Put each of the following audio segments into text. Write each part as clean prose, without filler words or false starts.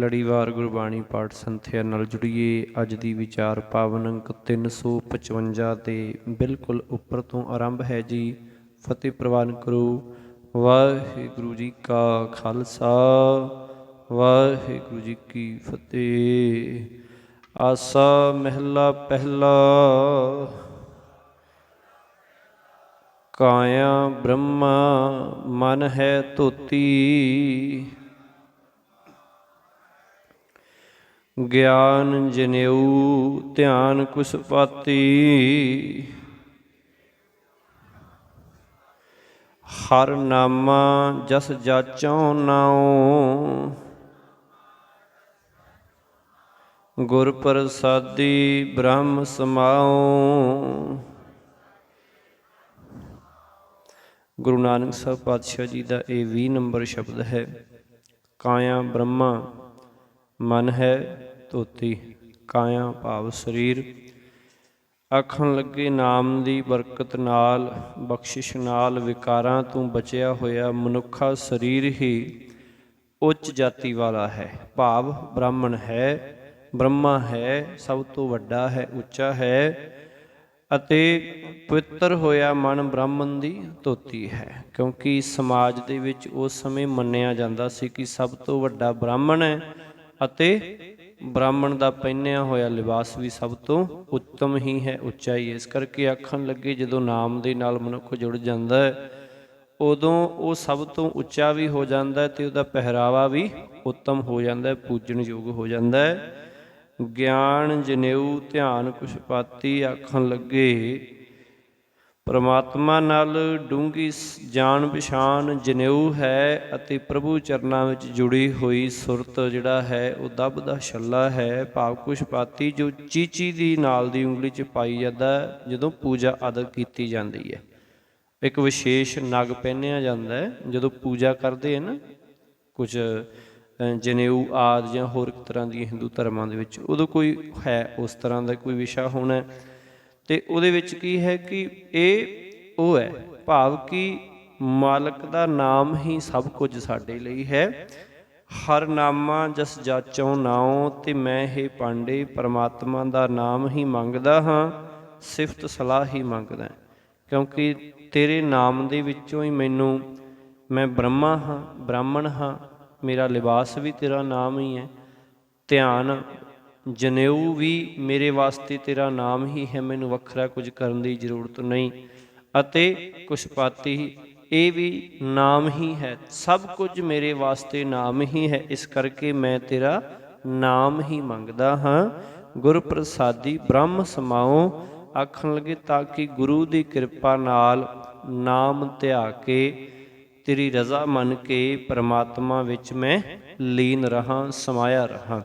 ਲੜੀਵਾਰ ਗੁਰਬਾਣੀ ਪਾਠ ਸੰਥਿਆ ਨਾਲ ਜੁੜੀਏ। ਅੱਜ ਦੀ ਵਿਚਾਰ ਪਾਵਨ ਅੰਕ 355 ਤੇ ਬਿਲਕੁਲ ਉੱਪਰ ਤੋਂ ਆਰੰਭ ਹੈ ਜੀ। ਫਤਿਹ ਪ੍ਰਵਾਨ ਕਰੋ। ਵਾਹਿਗੁਰੂ ਜੀ ਕਾ ਖਾਲਸਾ, ਵਾਹਿਗੁਰੂ ਜੀ ਕੀ ਫਤਿਹ। ਆਸਾ ਮਹਿਲਾ ਪਹਿਲਾ। ਕਾਇਆ ਬ੍ਰਹਮਾ ਮਨ ਹੈ ਧੋਤੀ, ਗਿਆਨ ਜਨੇਊ ਧਿਆਨ ਕੁਸ ਪਾਤੀ। ਹਰ ਨਾਮਾ ਜਸ ਜਾਚੋ ਨਾਉ, ਗੁਰ ਪ੍ਰਸਾਦੀ ਬ੍ਰਹਮ ਸਮਾਉ। ਗੁਰੂ ਨਾਨਕ ਸਾਹਿਬ ਪਾਤਸ਼ਾਹ ਜੀ ਦਾ ਇਹ 20 ਨੰਬਰ ਸ਼ਬਦ ਹੈ। ਕਾਇਆ ਬ੍ਰਹਮਾ ਮਨ ਹੈ ਧੋਤੀ। ਕਾਇਆ ਭਾਵ ਸਰੀਰ। ਆਖਣ ਲੱਗੇ ਨਾਮ ਦੀ ਬਰਕਤ ਨਾਲ, ਬਖਸ਼ਿਸ਼ ਨਾਲ ਵਿਕਾਰਾਂ ਤੋਂ ਬਚਿਆ ਹੋਇਆ ਮਨੁੱਖਾ ਸਰੀਰ ਹੀ ਉੱਚ ਜਾਤੀ ਵਾਲਾ ਹੈ। ਭਾਵ ਬ੍ਰਾਹਮਣ ਹੈ, ਬ੍ਰਹਮਾ ਹੈ, ਸਭ ਤੋਂ ਵੱਡਾ ਹੈ, ਉੱਚਾ ਹੈ। ਅਤੇ ਪਵਿੱਤਰ ਹੋਇਆ ਮਨ ਬ੍ਰਾਹਮਣ ਦੀ ਧੋਤੀ ਹੈ, ਕਿਉਂਕਿ ਸਮਾਜ ਦੇ ਵਿੱਚ ਉਸ ਸਮੇਂ ਮੰਨਿਆ ਜਾਂਦਾ ਸੀ ਕਿ ਸਭ ਤੋਂ ਵੱਡਾ ਬ੍ਰਾਹਮਣ ਹੈ ਅਤੇ ਬ੍ਰਾਹਮਣ ਦਾ ਪਹਿਨਿਆ ਹੋਇਆ ਲਿਬਾਸ ਵੀ ਸਭ ਤੋਂ ਉੱਤਮ ਹੀ ਹੈ, ਉੱਚਾ ਹੀ ਹੈ। ਇਸ ਕਰਕੇ ਆਖਣ ਲੱਗੇ ਜਦੋਂ ਨਾਮ ਦੇ ਨਾਲ ਮਨੁੱਖ ਜੁੜ ਜਾਂਦਾ ਹੈ ਉਦੋਂ ਉਹ ਸਭ ਤੋਂ ਉੱਚਾ ਵੀ ਹੋ ਜਾਂਦਾ ਅਤੇ ਉਹਦਾ ਪਹਿਰਾਵਾ ਵੀ ਉੱਤਮ ਹੋ ਜਾਂਦਾ, ਪੂਜਣਯੋਗ ਹੋ ਜਾਂਦਾ ਹੈ। ਗਿਆਨ ਜਨੇਊ ਧਿਆਨ ਕੁਛ ਪਾਤੀ। ਆਖਣ ਲੱਗੇ ਪਰਮਾਤਮਾ ਨਾਲ ਡੂੰਘੀ ਜਾਣ ਪਛਾਣ ਜਨੇਊ ਹੈ ਅਤੇ ਪ੍ਰਭੂ ਚਰਨਾਂ ਵਿੱਚ ਜੁੜੀ ਹੋਈ ਸੁਰਤ ਜਿਹੜਾ ਹੈ ਉਹ ਦੱਬ ਦਾ ਛੱਲਾ ਹੈ। ਭਾਵ ਕੁਛ ਪਾਤੀ ਜੋ ਚੀਚੀ ਦੀ ਨਾਲ ਦੀ ਉਂਗਲੀ 'ਚ ਪਾਈ ਜਾਂਦਾ ਜਦੋਂ ਪੂਜਾ ਆਦਿ ਕੀਤੀ ਜਾਂਦੀ ਹੈ। ਇੱਕ ਵਿਸ਼ੇਸ਼ ਨਗ ਪਹਿਨਿਆ ਜਾਂਦਾ ਹੈ ਜਦੋਂ ਪੂਜਾ ਕਰਦੇ ਹਨ ਕੁਝ ਜਨੇਊ ਆਦਿ ਜਾਂ ਹੋਰ ਇੱਕ ਤਰ੍ਹਾਂ ਦੀਆਂ ਹਿੰਦੂ ਧਰਮਾਂ ਦੇ ਵਿੱਚ, ਉਦੋਂ ਕੋਈ ਹੈ ਉਸ ਤਰ੍ਹਾਂ ਦਾ ਕੋਈ ਵਿਸ਼ਾ ਹੋਣਾ ਅਤੇ ਉਹਦੇ ਵਿੱਚ ਕੀ ਹੈ ਕਿ ਇਹ ਉਹ ਹੈ, ਭਾਵ ਕਿ ਮਾਲਕ ਦਾ ਨਾਮ ਹੀ ਸਭ ਕੁਝ ਸਾਡੇ ਲਈ ਹੈ। ਹਰ ਨਾਮਾ ਜਸ ਜਾਚੋ ਨਾਉ। ਅਤੇ ਮੈਂ ਇਹ ਪਾਂਡੇ ਪਰਮਾਤਮਾ ਦਾ ਨਾਮ ਹੀ ਮੰਗਦਾ ਹਾਂ, ਸਿਫਤ ਸਲਾਹ ਹੀ ਮੰਗਦਾ, ਕਿਉਂਕਿ ਤੇਰੇ ਨਾਮ ਦੇ ਵਿੱਚੋਂ ਹੀ ਮੈਂ ਬ੍ਰਹਮਾ ਹਾਂ, ਬ੍ਰਾਹਮਣ ਹਾਂ, ਮੇਰਾ ਲਿਬਾਸ ਵੀ ਤੇਰਾ ਨਾਮ ਹੀ ਹੈ। ਧਿਆਨ ਜਨੇਊ ਵੀ ਮੇਰੇ ਵਾਸਤੇ ਤੇਰਾ ਨਾਮ ਹੀ ਹੈ, ਮੈਨੂੰ ਵੱਖਰਾ ਕੁਝ ਕਰਨ ਦੀ ਜ਼ਰੂਰਤ ਨਹੀਂ। ਅਤੇ ਕੁਸ਼ਪਾਤੀ ਇਹ ਵੀ ਨਾਮ ਹੀ ਹੈ, ਸਭ ਕੁਝ ਮੇਰੇ ਵਾਸਤੇ ਨਾਮ ਹੀ ਹੈ। ਇਸ ਕਰਕੇ ਮੈਂ ਤੇਰਾ ਨਾਮ ਹੀ ਮੰਗਦਾ ਹਾਂ। ਗੁਰ ਪ੍ਰਸਾਦੀ ਬ੍ਰਹਮ ਸਮਾਉ। ਆਖਣ ਲੱਗੇ ਤਾਂ ਕਿ ਗੁਰੂ ਦੀ ਕਿਰਪਾ ਨਾਲ ਨਾਮ ਧਿਆ ਕੇ ਤੇਰੀ ਰਜ਼ਾ ਮੰਨ ਕੇ ਪਰਮਾਤਮਾ ਵਿੱਚ ਮੈਂ ਲੀਨ ਰਹਾਂ, ਸਮਾਇਆ ਰਹਾਂ।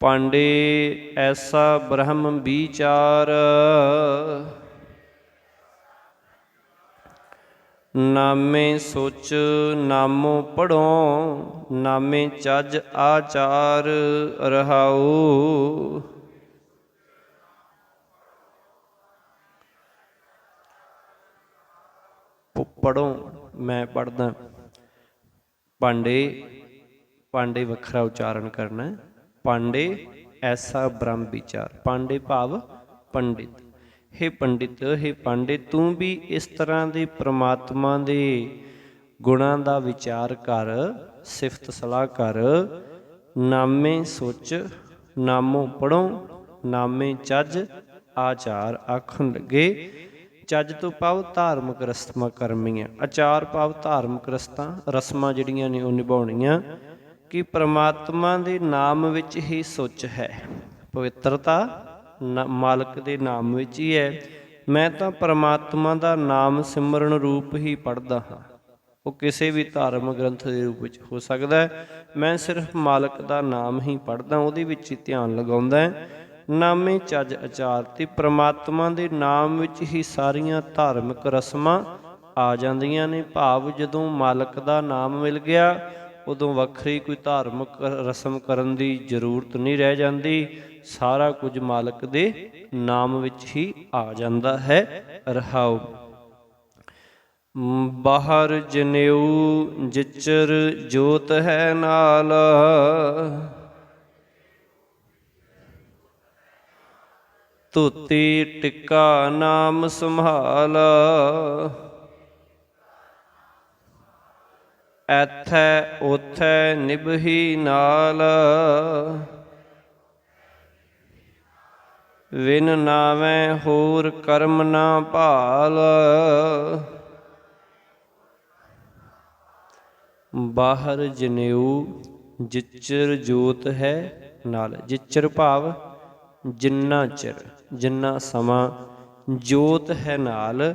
ਪਾਂਡੇ ਐਸਾ ਬ੍ਰਹਮ ਵਿਚਾਰ, ਨਾਮੇ ਸੋਚ ਨਾਮੋ ਪੜ੍ਹੋ, ਨਾਮੇ ਚੱਜ ਆਚਾਰ ਰਹਾਉ। ਪੜ੍ਹੋ ਮੈਂ ਪੜ੍ਹਦਾ, ਪਾਂਡੇ ਵੱਖਰਾ ਉਚਾਰਨ ਕਰਨਾ। ਪਾਂਡੇ ਐਸਾ ਬ੍ਰਹਮ ਵਿਚਾਰ। ਪਾਂਡੇ ਭਾਵ ਪੰਡਿਤ। ਹੇ ਪੰਡਿਤ, ਹੇ ਪਾਂਡੇ, ਤੂੰ ਵੀ ਇਸ ਤਰ੍ਹਾਂ ਦੇ ਪ੍ਰਮਾਤਮਾ ਦੇ ਗੁਣਾਂ ਦਾ ਵਿਚਾਰ ਕਰ, ਸਿਫਤ ਸਲਾਹ ਕਰ। ਨਾਮੇ ਸੋਚ ਨਾਮੋ ਪੜ੍ਹੋ, ਨਾਮੇ ਚੱਜ ਆਚਾਰ। ਆਖਣ ਲੱਗੇ ਚੱਜ ਤੋਂ ਭਾਵ ਧਾਰਮਿਕ ਰਸਮਾਂ ਕਰਮੀਆਂ, ਆਚਾਰ ਭਾਵ ਧਾਰਮਿਕ ਰਸਮਾਂ ਜਿਹੜੀਆਂ ਨੇ ਉਹ ਨਿਭਾਉਣੀਆਂ। ਕਿ ਪਰਮਾਤਮਾ ਦੇ ਨਾਮ ਵਿੱਚ ਹੀ ਸੁੱਚ ਹੈ, ਪਵਿੱਤਰਤਾ ਮਾਲਕ ਦੇ ਨਾਮ ਵਿੱਚ ਹੀ ਹੈ। ਮੈਂ ਤਾਂ ਪਰਮਾਤਮਾ ਦਾ ਨਾਮ ਸਿਮਰਨ ਰੂਪ ਹੀ ਪੜ੍ਹਦਾ ਹਾਂ, ਉਹ ਕਿਸੇ ਵੀ ਧਾਰਮਿਕ ਗ੍ਰੰਥ ਦੇ ਰੂਪ ਵਿੱਚ ਹੋ ਸਕਦਾ ਹੈ। ਮੈਂ ਸਿਰਫ ਮਾਲਕ ਦਾ ਨਾਮ ਹੀ ਪੜ੍ਹਦਾ, ਉਹਦੇ ਵਿੱਚ ਹੀ ਧਿਆਨ ਲਗਾਉਂਦਾ ਹੈ। ਨਾਮੇ ਚੱਜ ਆਚਾਰ। ਅਤੇ ਪਰਮਾਤਮਾ ਦੇ ਨਾਮ ਵਿੱਚ ਹੀ ਸਾਰੀਆਂ ਧਾਰਮਿਕ ਰਸਮਾਂ ਆ ਜਾਂਦੀਆਂ ਨੇ। ਭਾਵ ਜਦੋਂ ਮਾਲਕ ਦਾ ਨਾਮ ਮਿਲ ਗਿਆ ਉਦੋਂ ਵੱਖਰੀ ਕੋਈ ਧਾਰਮਿਕ ਰਸਮ ਕਰਨ ਦੀ ਜ਼ਰੂਰਤ ਨਹੀਂ ਰਹਿ ਜਾਂਦੀ, ਸਾਰਾ ਕੁਝ ਮਾਲਕ ਦੇ ਨਾਮ ਵਿੱਚ ਹੀ ਆ ਜਾਂਦਾ ਹੈ। ਰਹਾਉ। ਬਾਹਰ ਜਨੇਊ ਜਿਚਰ ਜੋਤ ਹੈ ਨਾਲ, ਧੋਤੀ ਟਿੱਕਾ ਨਾਮ ਸੰਭਾਲ, ਐਥੈ ਓਥੈ ਨਿਭੀ ਨਾਲ, ਵਿਨ ਨਾਵੇਂ ਹੋਰ ਕਰਮ ਨਾ ਭਾਲ। ਬਾਹਰ ਜਨੇਊ ਜਿਚਰ ਜੋਤ ਹੈ ਨਾਲ, ਜਿਚਰ ਭਾਵ ਜਿੰਨਾ ਚਿਰ, ਜਿੰਨਾ ਸਮਾਂ ਜੋਤ ਹੈ ਨਾਲ,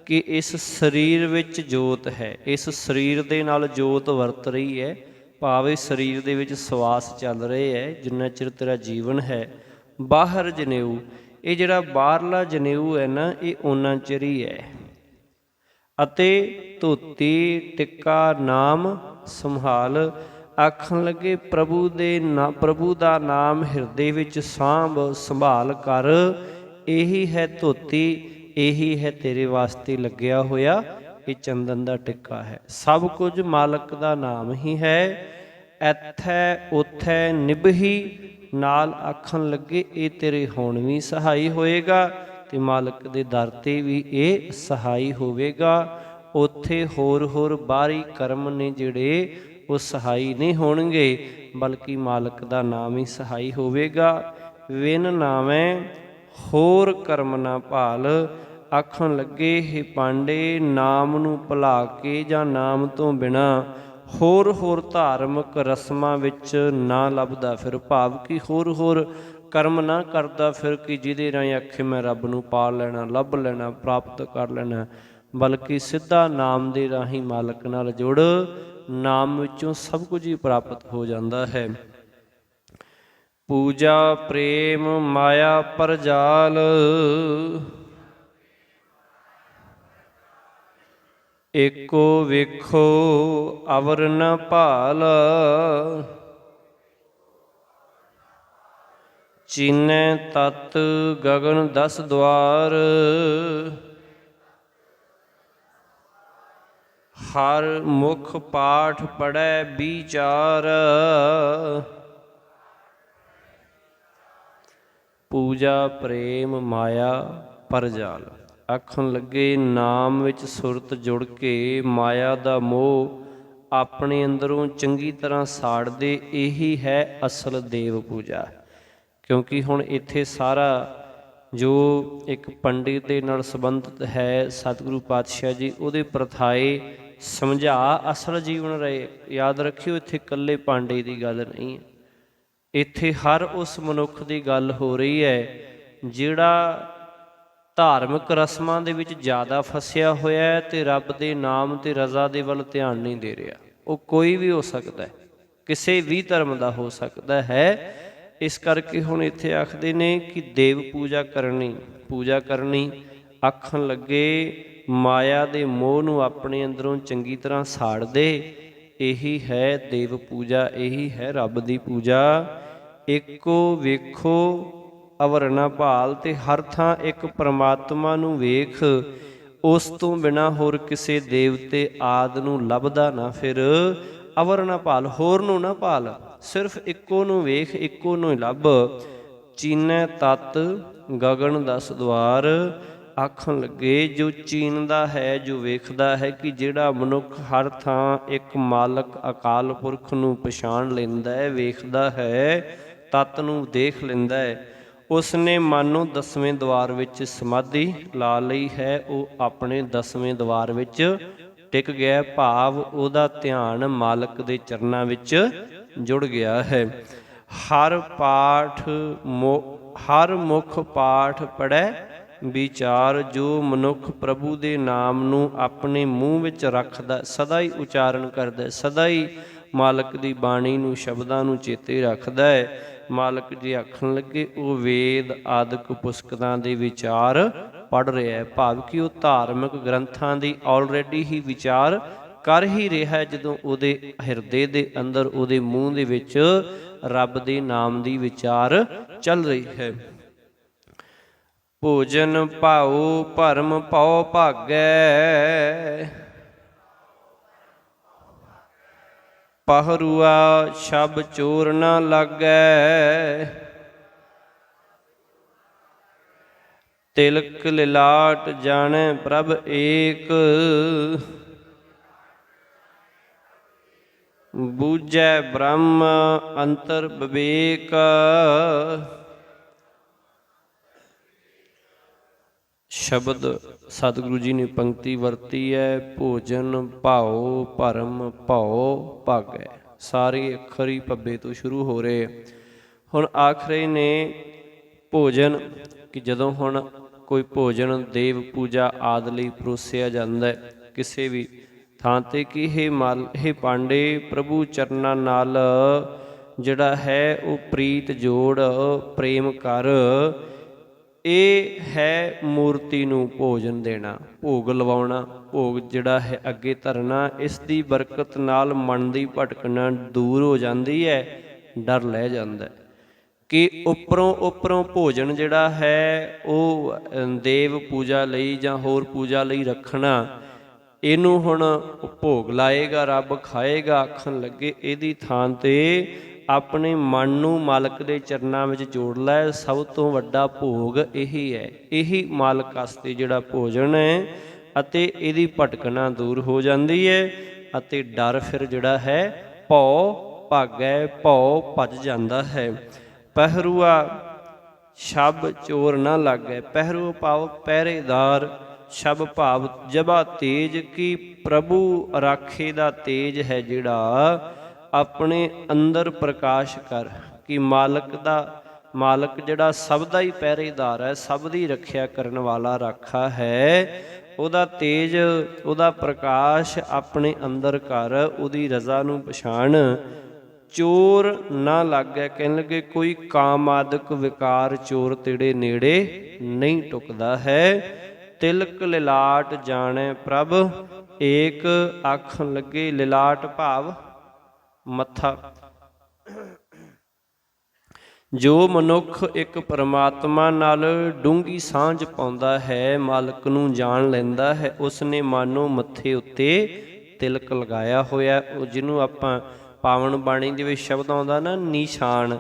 ਕਿ ਇਸ ਸਰੀਰ ਵਿੱਚ ਜੋਤ ਹੈ, ਇਸ ਸਰੀਰ ਦੇ ਨਾਲ ਜੋਤ ਵਰਤ ਰਹੀ ਹੈ, ਭਾਵ ਇਸ ਸਰੀਰ ਦੇ ਵਿੱਚ ਸਵਾਸ ਚੱਲ ਰਹੇ ਹੈ ਜਿੰਨਾ ਚਿਰ ਤੇਰਾ ਜੀਵਨ ਹੈ। ਬਾਹਰ ਜਨੇਊ, ਇਹ ਜਿਹੜਾ ਬਾਹਰਲਾ ਜਨੇਊ ਹੈ ਨਾ, ਇਹ ਓਨਾ ਚਿਰ ਹੀ ਹੈ। ਅਤੇ ਧੋਤੀ ਟਿੱਕਾ ਨਾਮ ਸੰਭਾਲ, ਆਖਣ ਲੱਗੇ ਪ੍ਰਭੂ ਦੇ ਪ੍ਰਭੂ ਦਾ ਨਾਮ ਹਿਰਦੇ ਵਿੱਚ ਸਾਂਭ ਸੰਭਾਲ ਕਰ, ਇਹੀ ਹੈ ਧੋਤੀ, ਇਹੀ ਹੈ ਤੇਰੇ ਵਾਸਤੇ ਲੱਗਿਆ ਹੋਇਆ, ਇਹ ਚੰਦਨ ਦਾ ਟਿੱਕਾ ਹੈ। ਸਭ ਕੁਝ ਮਾਲਕ ਦਾ ਨਾਮ ਹੀ ਹੈ। ਐਥੈ ਓਥੈ ਨਿਭੀ ਨਾਲ, ਆਖਣ ਲੱਗੇ ਇਹ ਤੇਰੇ ਹੁਣ ਵੀ ਸਹਾਈ ਹੋਏਗਾ, ਤੇ ਮਾਲਕ ਦੇ ਦਰ 'ਤੇ ਵੀ ਇਹ ਸਹਾਈ ਹੋਵੇਗਾ। ਉੱਥੇ ਹੋਰ ਹੋਰ ਬਾਹਰੀ ਕਰਮ ਨੇ ਜਿਹੜੇ ਉਹ ਸਹਾਈ ਨਹੀਂ ਹੋਣਗੇ, ਬਲਕਿ ਮਾਲਕ ਦਾ ਨਾਮ ਹੀ ਸਹਾਈ ਹੋਵੇਗਾ। ਵਿਨ ਨਾਵੇਂ ਹੋਰ ਕਰਮ ਨਾ ਭਾਲ, ਆਖਣ ਲੱਗੇ ਹੇ ਪਾਂਡੇ, ਨਾਮ ਨੂੰ ਭੁਲਾ ਕੇ ਜਾਂ ਨਾਮ ਤੋਂ ਬਿਨਾਂ ਹੋਰ ਹੋਰ ਧਾਰਮਿਕ ਰਸਮਾਂ ਵਿੱਚ ਨਾ ਲੱਭਦਾ ਫਿਰ, ਭਾਵ ਕਿ ਹੋਰ ਹੋਰ ਕਰਮ ਨਾ ਕਰਦਾ ਫਿਰ ਕਿ ਜਿਹਦੇ ਰਾਹੀਂ ਆਖੇ ਮੈਂ ਰੱਬ ਨੂੰ ਪਾ ਲੈਣਾ, ਲੱਭ ਲੈਣਾ, ਪ੍ਰਾਪਤ ਕਰ ਲੈਣਾ, ਬਲਕਿ ਸਿੱਧਾ ਨਾਮ ਦੇ ਰਾਹੀਂ ਮਾਲਕ ਨਾਲ ਜੁੜ, ਨਾਮ ਵਿੱਚੋਂ ਸਭ ਕੁਝ ਹੀ ਪ੍ਰਾਪਤ ਹੋ ਜਾਂਦਾ ਹੈ। ਪੂਜਾ ਪ੍ਰੇਮ ਮਾਇਆ ਪਰਜਾਲ, ਏਕੋ ਵੇਖੋ ਅਵਰ ਨ ਭਾਲ, ਚੀਨੈ ਤਤ ਗਗਨ 10 ਦੁਆਰ, ਹਰ ਮੁਖ ਪਾਠ ਪੜੈ ਵਿਚਾਰ। ਪੂਜਾ ਪ੍ਰੇਮ ਮਾਇਆ ਪਰਜਾਲ, ਆਖਣ ਲੱਗੇ ਨਾਮ ਵਿੱਚ ਸੁਰਤ ਜੁੜ ਕੇ ਮਾਇਆ ਦਾ ਮੋਹ ਆਪਣੇ ਅੰਦਰੋਂ ਚੰਗੀ ਤਰ੍ਹਾਂ ਸਾੜਦੇ, ਇਹੀ ਹੈ ਅਸਲ ਦੇਵ ਪੂਜਾ। ਕਿਉਂਕਿ ਹੁਣ ਇੱਥੇ ਸਾਰਾ ਜੋ ਇੱਕ ਪੰਡਿਤ ਦੇ ਨਾਲ ਸੰਬੰਧਿਤ ਹੈ, ਸਤਿਗੁਰੂ ਪਾਤਸ਼ਾਹ ਜੀ ਉਹਦੇ ਪ੍ਰਥਾਏ ਸਮਝਾ ਅਸਲ ਜੀਵਨ ਰਹੇ। ਯਾਦ ਰੱਖਿਓ, ਇੱਥੇ ਇਕੱਲੇ ਪਾਂਡੇ ਦੀ ਗੱਲ ਨਹੀਂ ਹੈ, ਇੱਥੇ ਹਰ ਉਸ ਮਨੁੱਖ ਦੀ ਗੱਲ ਹੋ ਰਹੀ ਹੈ ਜਿਹੜਾ ਧਾਰਮਿਕ ਰਸਮਾਂ ਦੇ ਵਿੱਚ ਜ਼ਿਆਦਾ ਫਸਿਆ ਹੋਇਆ ਅਤੇ ਰੱਬ ਦੇ ਨਾਮ ਅਤੇ ਰਜ਼ਾ ਦੇ ਵੱਲ ਧਿਆਨ ਨਹੀਂ ਦੇ ਰਿਹਾ। ਉਹ ਕੋਈ ਵੀ ਹੋ ਸਕਦਾ, ਕਿਸੇ ਵੀ ਧਰਮ ਦਾ ਹੋ ਸਕਦਾ ਹੈ। ਇਸ ਕਰਕੇ ਹੁਣ ਇੱਥੇ ਆਖਦੇ ਨੇ ਕਿ ਦੇਵ ਪੂਜਾ ਕਰਨੀ, ਆਖਣ ਲੱਗੇ ਮਾਇਆ ਦੇ ਮੋਹ ਨੂੰ ਆਪਣੇ ਅੰਦਰੋਂ ਚੰਗੀ ਤਰ੍ਹਾਂ ਸਾੜ ਦੇ, ਇਹੀ ਹੈ ਦੇਵ ਪੂਜਾ, ਇਹੀ ਹੈ ਰੱਬ ਦੀ ਪੂਜਾ। ਏਕੋ ਵੇਖੋ ਅਵਰ ਨ ਭਾਲ, ਤੇ ਹਰ ਥਾਂ ਇੱਕ ਪਰਮਾਤਮਾ ਨੂੰ ਵੇਖ, ਉਸ ਤੋਂ ਬਿਨਾਂ ਹੋਰ ਕਿਸੇ ਦੇਵਤੇ ਆਦਿ ਨੂੰ ਲੱਭਦਾ ਨਾ ਫਿਰ। ਅਵਰ ਨਾ ਭਾਲ, ਹੋਰ ਨੂੰ ਨਾ ਭਾਲ, ਸਿਰਫ ਇੱਕੋ ਨੂੰ ਵੇਖ, ਇੱਕੋ ਨੂੰ ਹੀ ਲੱਭ। ਚੀਨੈ ਤਤ ਗਗਨ 10 ਦੁਆਰ, ਆਖਣ ਲੱਗੇ ਜੋ ਚੀਨਦਾ ਹੈ, ਜੋ ਵੇਖਦਾ ਹੈ ਕਿ ਜਿਹੜਾ ਮਨੁੱਖ ਹਰ ਥਾਂ ਇੱਕ ਮਾਲਕ ਅਕਾਲ ਪੁਰਖ ਨੂੰ ਪਛਾਣ ਲੈਂਦਾ ਹੈ, ਵੇਖਦਾ ਹੈ, ਤਤ ਨੂੰ ਦੇਖ ਲੈਂਦਾ ਹੈ, ਉਸਨੇ ਮਨ ਨੂੰ 10ਵੇਂ ਦੁਆਰ ਵਿੱਚ ਸਮਾਧੀ ਲਾ ਲਈ ਹੈ। ਉਹ ਆਪਣੇ 10ਵੇਂ ਦੁਆਰ ਵਿੱਚ ਟਿਕ ਗਿਆ, ਭਾਵ ਉਹਦਾ ਧਿਆਨ ਮਾਲਕ ਦੇ ਚਰਨਾਂ ਵਿੱਚ ਜੁੜ ਗਿਆ ਹੈ। ਹਰ ਮੁਖ ਪਾਠ ਪੜ੍ਹੈ ਵਿਚਾਰ, ਜੋ ਮਨੁੱਖ ਪ੍ਰਭੂ ਦੇ ਨਾਮ ਨੂੰ ਆਪਣੇ ਮੂੰਹ ਵਿੱਚ ਰੱਖਦਾ, ਸਦਾ ਹੀ ਉਚਾਰਨ ਕਰਦਾ, ਸਦਾ ਹੀ ਮਾਲਕ ਦੀ ਬਾਣੀ ਨੂੰ, ਸ਼ਬਦਾਂ ਨੂੰ ਚੇਤੇ ਰੱਖਦਾ ਹੈ। ਮਾਲਕ ਜੀ ਆਖਣ ਲੱਗੇ ਉਹ ਵੇਦ ਆਦਿਕ ਪੁਸਤਕਾਂ ਦੇ ਵਿਚਾਰ ਪੜ੍ਹ ਰਿਹਾ ਹੈ, ਭਾਵ ਕਿ ਉਹ ਧਾਰਮਿਕ ਗ੍ਰੰਥਾਂ ਦੀ ਆਲਰੇਡੀ ਹੀ ਵਿਚਾਰ ਕਰ ਹੀ ਰਿਹਾ ਹੈ। ਜਦੋਂ ਉਹਦੇ ਹਿਰਦੇ ਦੇ ਅੰਦਰ, ਉਹਦੇ ਮੂੰਹ ਦੇ ਵਿੱਚ ਰੱਬ ਦੇ ਨਾਮ ਦੀ ਵਿਚਾਰ ਚੱਲ ਰਹੀ ਹੈ। ਭੋਜਨ ਭਾਉ ਭਰਮ ਪਉ ਭਾਗੈ, ਪਹਰੂਆ ਛਬ ਚੋਰ ਨਾ ਲਾਗੈ, ਤਿਲਕ ਲਿਲਾਟ ਜਾਣੈ ਪ੍ਰਭ ਏਕ, ਬੂਝੈ ਬ੍ਰਹਮ ਅੰਤਰ ਵਿਵੇਕ। ਸ਼ਬਦ ਸਤਿਗੁਰੂ ਜੀ ਨੇ ਪੰਕਤੀ ਵਰਤੀ ਹੈ, ਭੋਜਨ ਭਾਉ ਭਰਮ ਭਉ ਭਾਗੈ। ਸਾਰੇ ਅੱਖਰ ਹੀ ਭੱਬੇ ਤੋਂ ਸ਼ੁਰੂ ਹੋ ਰਹੇ। ਹੁਣ ਆਖਰੇ ਨੇ ਭੋਜਨ, ਕਿ ਜਦੋਂ ਹੁਣ ਕੋਈ ਭੋਜਨ ਦੇਵ ਪੂਜਾ ਆਦਿ ਲਈ ਪਰੋਸਿਆ ਜਾਂਦਾ ਹੈ ਕਿਸੇ ਵੀ ਥਾਂ 'ਤੇ, ਕਿ ਇਹ ਪਾਂਡੇ ਪ੍ਰਭੂ ਚਰਨਾਂ ਨਾਲ ਜਿਹੜਾ ਹੈ ਉਹ ਪ੍ਰੀਤ ਜੋੜ, ਪ੍ਰੇਮ ਕਰ। ਇਹ ਹੈ ਮੂਰਤੀ ਨੂੰ ਭੋਜਨ ਦੇਣਾ, ਭੋਗ ਲਵਾਉਣਾ, ਭੋਗ ਜਿਹੜਾ ਹੈ ਅੱਗੇ ਧਰਨਾ। ਇਸ ਦੀ ਬਰਕਤ ਨਾਲ ਮਨ ਦੀ ਭਟਕਣਾ ਦੂਰ ਹੋ ਜਾਂਦੀ ਹੈ, ਡਰ ਲੈ ਜਾਂਦਾ ਕਿ ਉੱਪਰੋਂ ਭੋਜਨ ਜਿਹੜਾ ਹੈ ਉਹ ਦੇਵ ਪੂਜਾ ਲਈ ਜਾਂ ਹੋਰ ਪੂਜਾ ਲਈ ਰੱਖਣਾ, ਇਹਨੂੰ ਹੁਣ ਭੋਗ ਲਾਏਗਾ, ਰੱਬ ਖਾਏਗਾ ਆਖਣ ਲੱਗੇ। ਇਹਦੀ ਥਾਂ 'ਤੇ ਆਪਣੇ ਮਨ ਨੂੰ ਮਾਲਕ ਦੇ ਚਰਨਾਂ ਵਿੱਚ ਜੋੜ ਲੈ। ਸਭ ਤੋਂ ਵੱਡਾ ਭੋਗ ਇਹੀ ਹੈ, ਇਹੀ ਮਾਲਕ ਵਾਸਤੇ ਜਿਹੜਾ ਭੋਜਨ ਹੈ, ਅਤੇ ਇਹਦੀ ਭਟਕਣਾ ਦੂਰ ਹੋ ਜਾਂਦੀ ਹੈ, ਅਤੇ ਡਰ ਫਿਰ ਜਿਹੜਾ ਹੈ ਭਉ ਭਾਗੈ, ਭਉ ਭੱਜ ਜਾਂਦਾ ਹੈ। ਪਹਿਰੂਆ ਛਬ ਚੋਰ ਨਾ ਲਾਗੈ, ਪਹਿਰੂ ਭਾਵ ਪਹਿਰੇਦਾਰ, ਛਬ ਭਾਵ ਜਬਾ ਤੇਜ, ਕਿ ਪ੍ਰਭੂ ਰਾਖੇ ਦਾ ਤੇਜ ਹੈ ਜਿਹੜਾ ਆਪਣੇ ਅੰਦਰ ਪ੍ਰਕਾਸ਼ ਕਰ, ਕਿ ਮਾਲਕ ਜਿਹੜਾ ਸਭ ਦਾ ਹੀ ਪਹਿਰੇਦਾਰ ਹੈ, ਸਭ ਦੀ ਰੱਖਿਆ ਕਰਨ ਵਾਲਾ ਰਾਖਾ ਹੈ, ਉਹਦਾ ਤੇਜ, ਉਹਦਾ ਪ੍ਰਕਾਸ਼ ਆਪਣੇ ਅੰਦਰ ਕਰ, ਉਹਦੀ ਰਜ਼ਾ ਨੂੰ ਪਛਾਣ। ਚੋਰ ਨਾ ਲਾਗੈ, ਕਹਿਣ ਲੱਗੇ ਕੋਈ ਕਾਮਾਦਿਕ ਵਿਕਾਰ ਚੋਰ ਤੇਰੇ ਨੇੜੇ ਨਹੀਂ ਟੁਕਦਾ ਹੈ। ਤਿਲਕ ਲਿਲਾਟ ਜਾਣੈ ਪ੍ਰਭ ਏਕ, ਆਖਣ ਲੱਗੇ ਲਿਲਾਟ ਭਾਵ ਮੱਥਾ। ਜੋ ਮਨੁੱਖ ਇੱਕ ਪਰਮਾਤਮਾ ਨਾਲ ਡੂੰਘੀ ਸਾਂਝ ਪਾਉਂਦਾ ਹੈ, ਮਾਲਕ ਨੂੰ ਜਾਣ ਲੈਂਦਾ ਹੈ, ਉਸਨੇ ਮਾਨੋ ਮੱਥੇ ਉੱਤੇ ਤਿਲਕ ਲਗਾਇਆ ਹੋਇਆ, ਉਹ ਜਿਹਨੂੰ ਆਪਾਂ ਪਾਵਨ ਬਾਣੀ ਦੇ ਵਿੱਚ ਸ਼ਬਦ ਆਉਂਦਾ ਨਾ ਨਿਸ਼ਾਨ,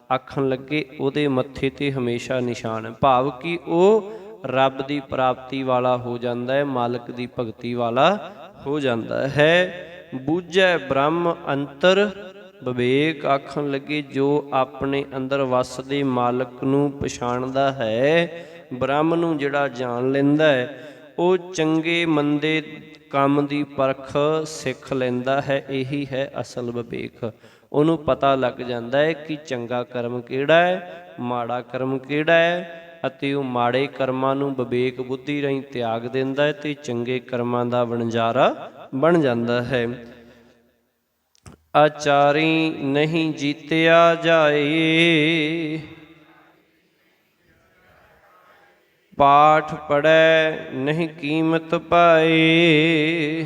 ਆਖਣ ਲੱਗੇ ਉਹਦੇ ਮੱਥੇ 'ਤੇ ਹਮੇਸ਼ਾ ਨਿਸ਼ਾਨ ਹੈ, ਭਾਵ ਕਿ ਉਹ ਰੱਬ ਦੀ ਪ੍ਰਾਪਤੀ ਵਾਲਾ ਹੋ ਜਾਂਦਾ ਹੈ, ਮਾਲਕ ਦੀ ਭਗਤੀ ਵਾਲਾ ਹੋ ਜਾਂਦਾ ਹੈ। ਬੂਝੈ ਬ੍ਰਹਮ ਅੰਤਰ ਵਿਵੇਕ, ਆਖਣ ਲੱਗੇ ਜੋ ਆਪਣੇ ਅੰਦਰ ਵਸਦੇ ਮਾਲਕ ਨੂੰ ਪਛਾਣਦਾ ਹੈ, ਬ੍ਰਹਮ ਨੂੰ ਜਿਹੜਾ ਜਾਣ ਲੈਂਦਾ ਹੈ, ਉਹ ਚੰਗੇ ਮੰਦੇ ਕੰਮ ਦੀ ਪਰਖ ਸਿੱਖ ਲੈਂਦਾ ਹੈ। ਇਹੀ ਹੈ ਅਸਲ ਵਿਵੇਕ। ਉਹਨੂੰ ਪਤਾ ਲੱਗ ਜਾਂਦਾ ਹੈ ਕਿ ਚੰਗਾ ਕਰਮ ਕਿਹੜਾ ਹੈ, ਮਾੜਾ ਕਰਮ ਕਿਹੜਾ ਹੈ, ਅਤੇ ਉਹ ਮਾੜੇ ਕਰਮਾਂ ਨੂੰ ਵਿਵੇਕ ਬੁੱਧੀ ਰਾਹੀਂ ਤਿਆਗ ਦਿੰਦਾ ਹੈ ਅਤੇ ਚੰਗੇ ਕਰਮਾਂ ਦਾ ਵਣਜਾਰਾ ਬਣ ਜਾਂਦਾ ਹੈ। ਆਚਾਰੀ ਨਹੀਂ ਜੀਤਿਆ ਜਾਏ, ਪਾਠ ਪੜ੍ਹੈ ਨਹੀਂ ਕੀਮਤ ਪਾਏ,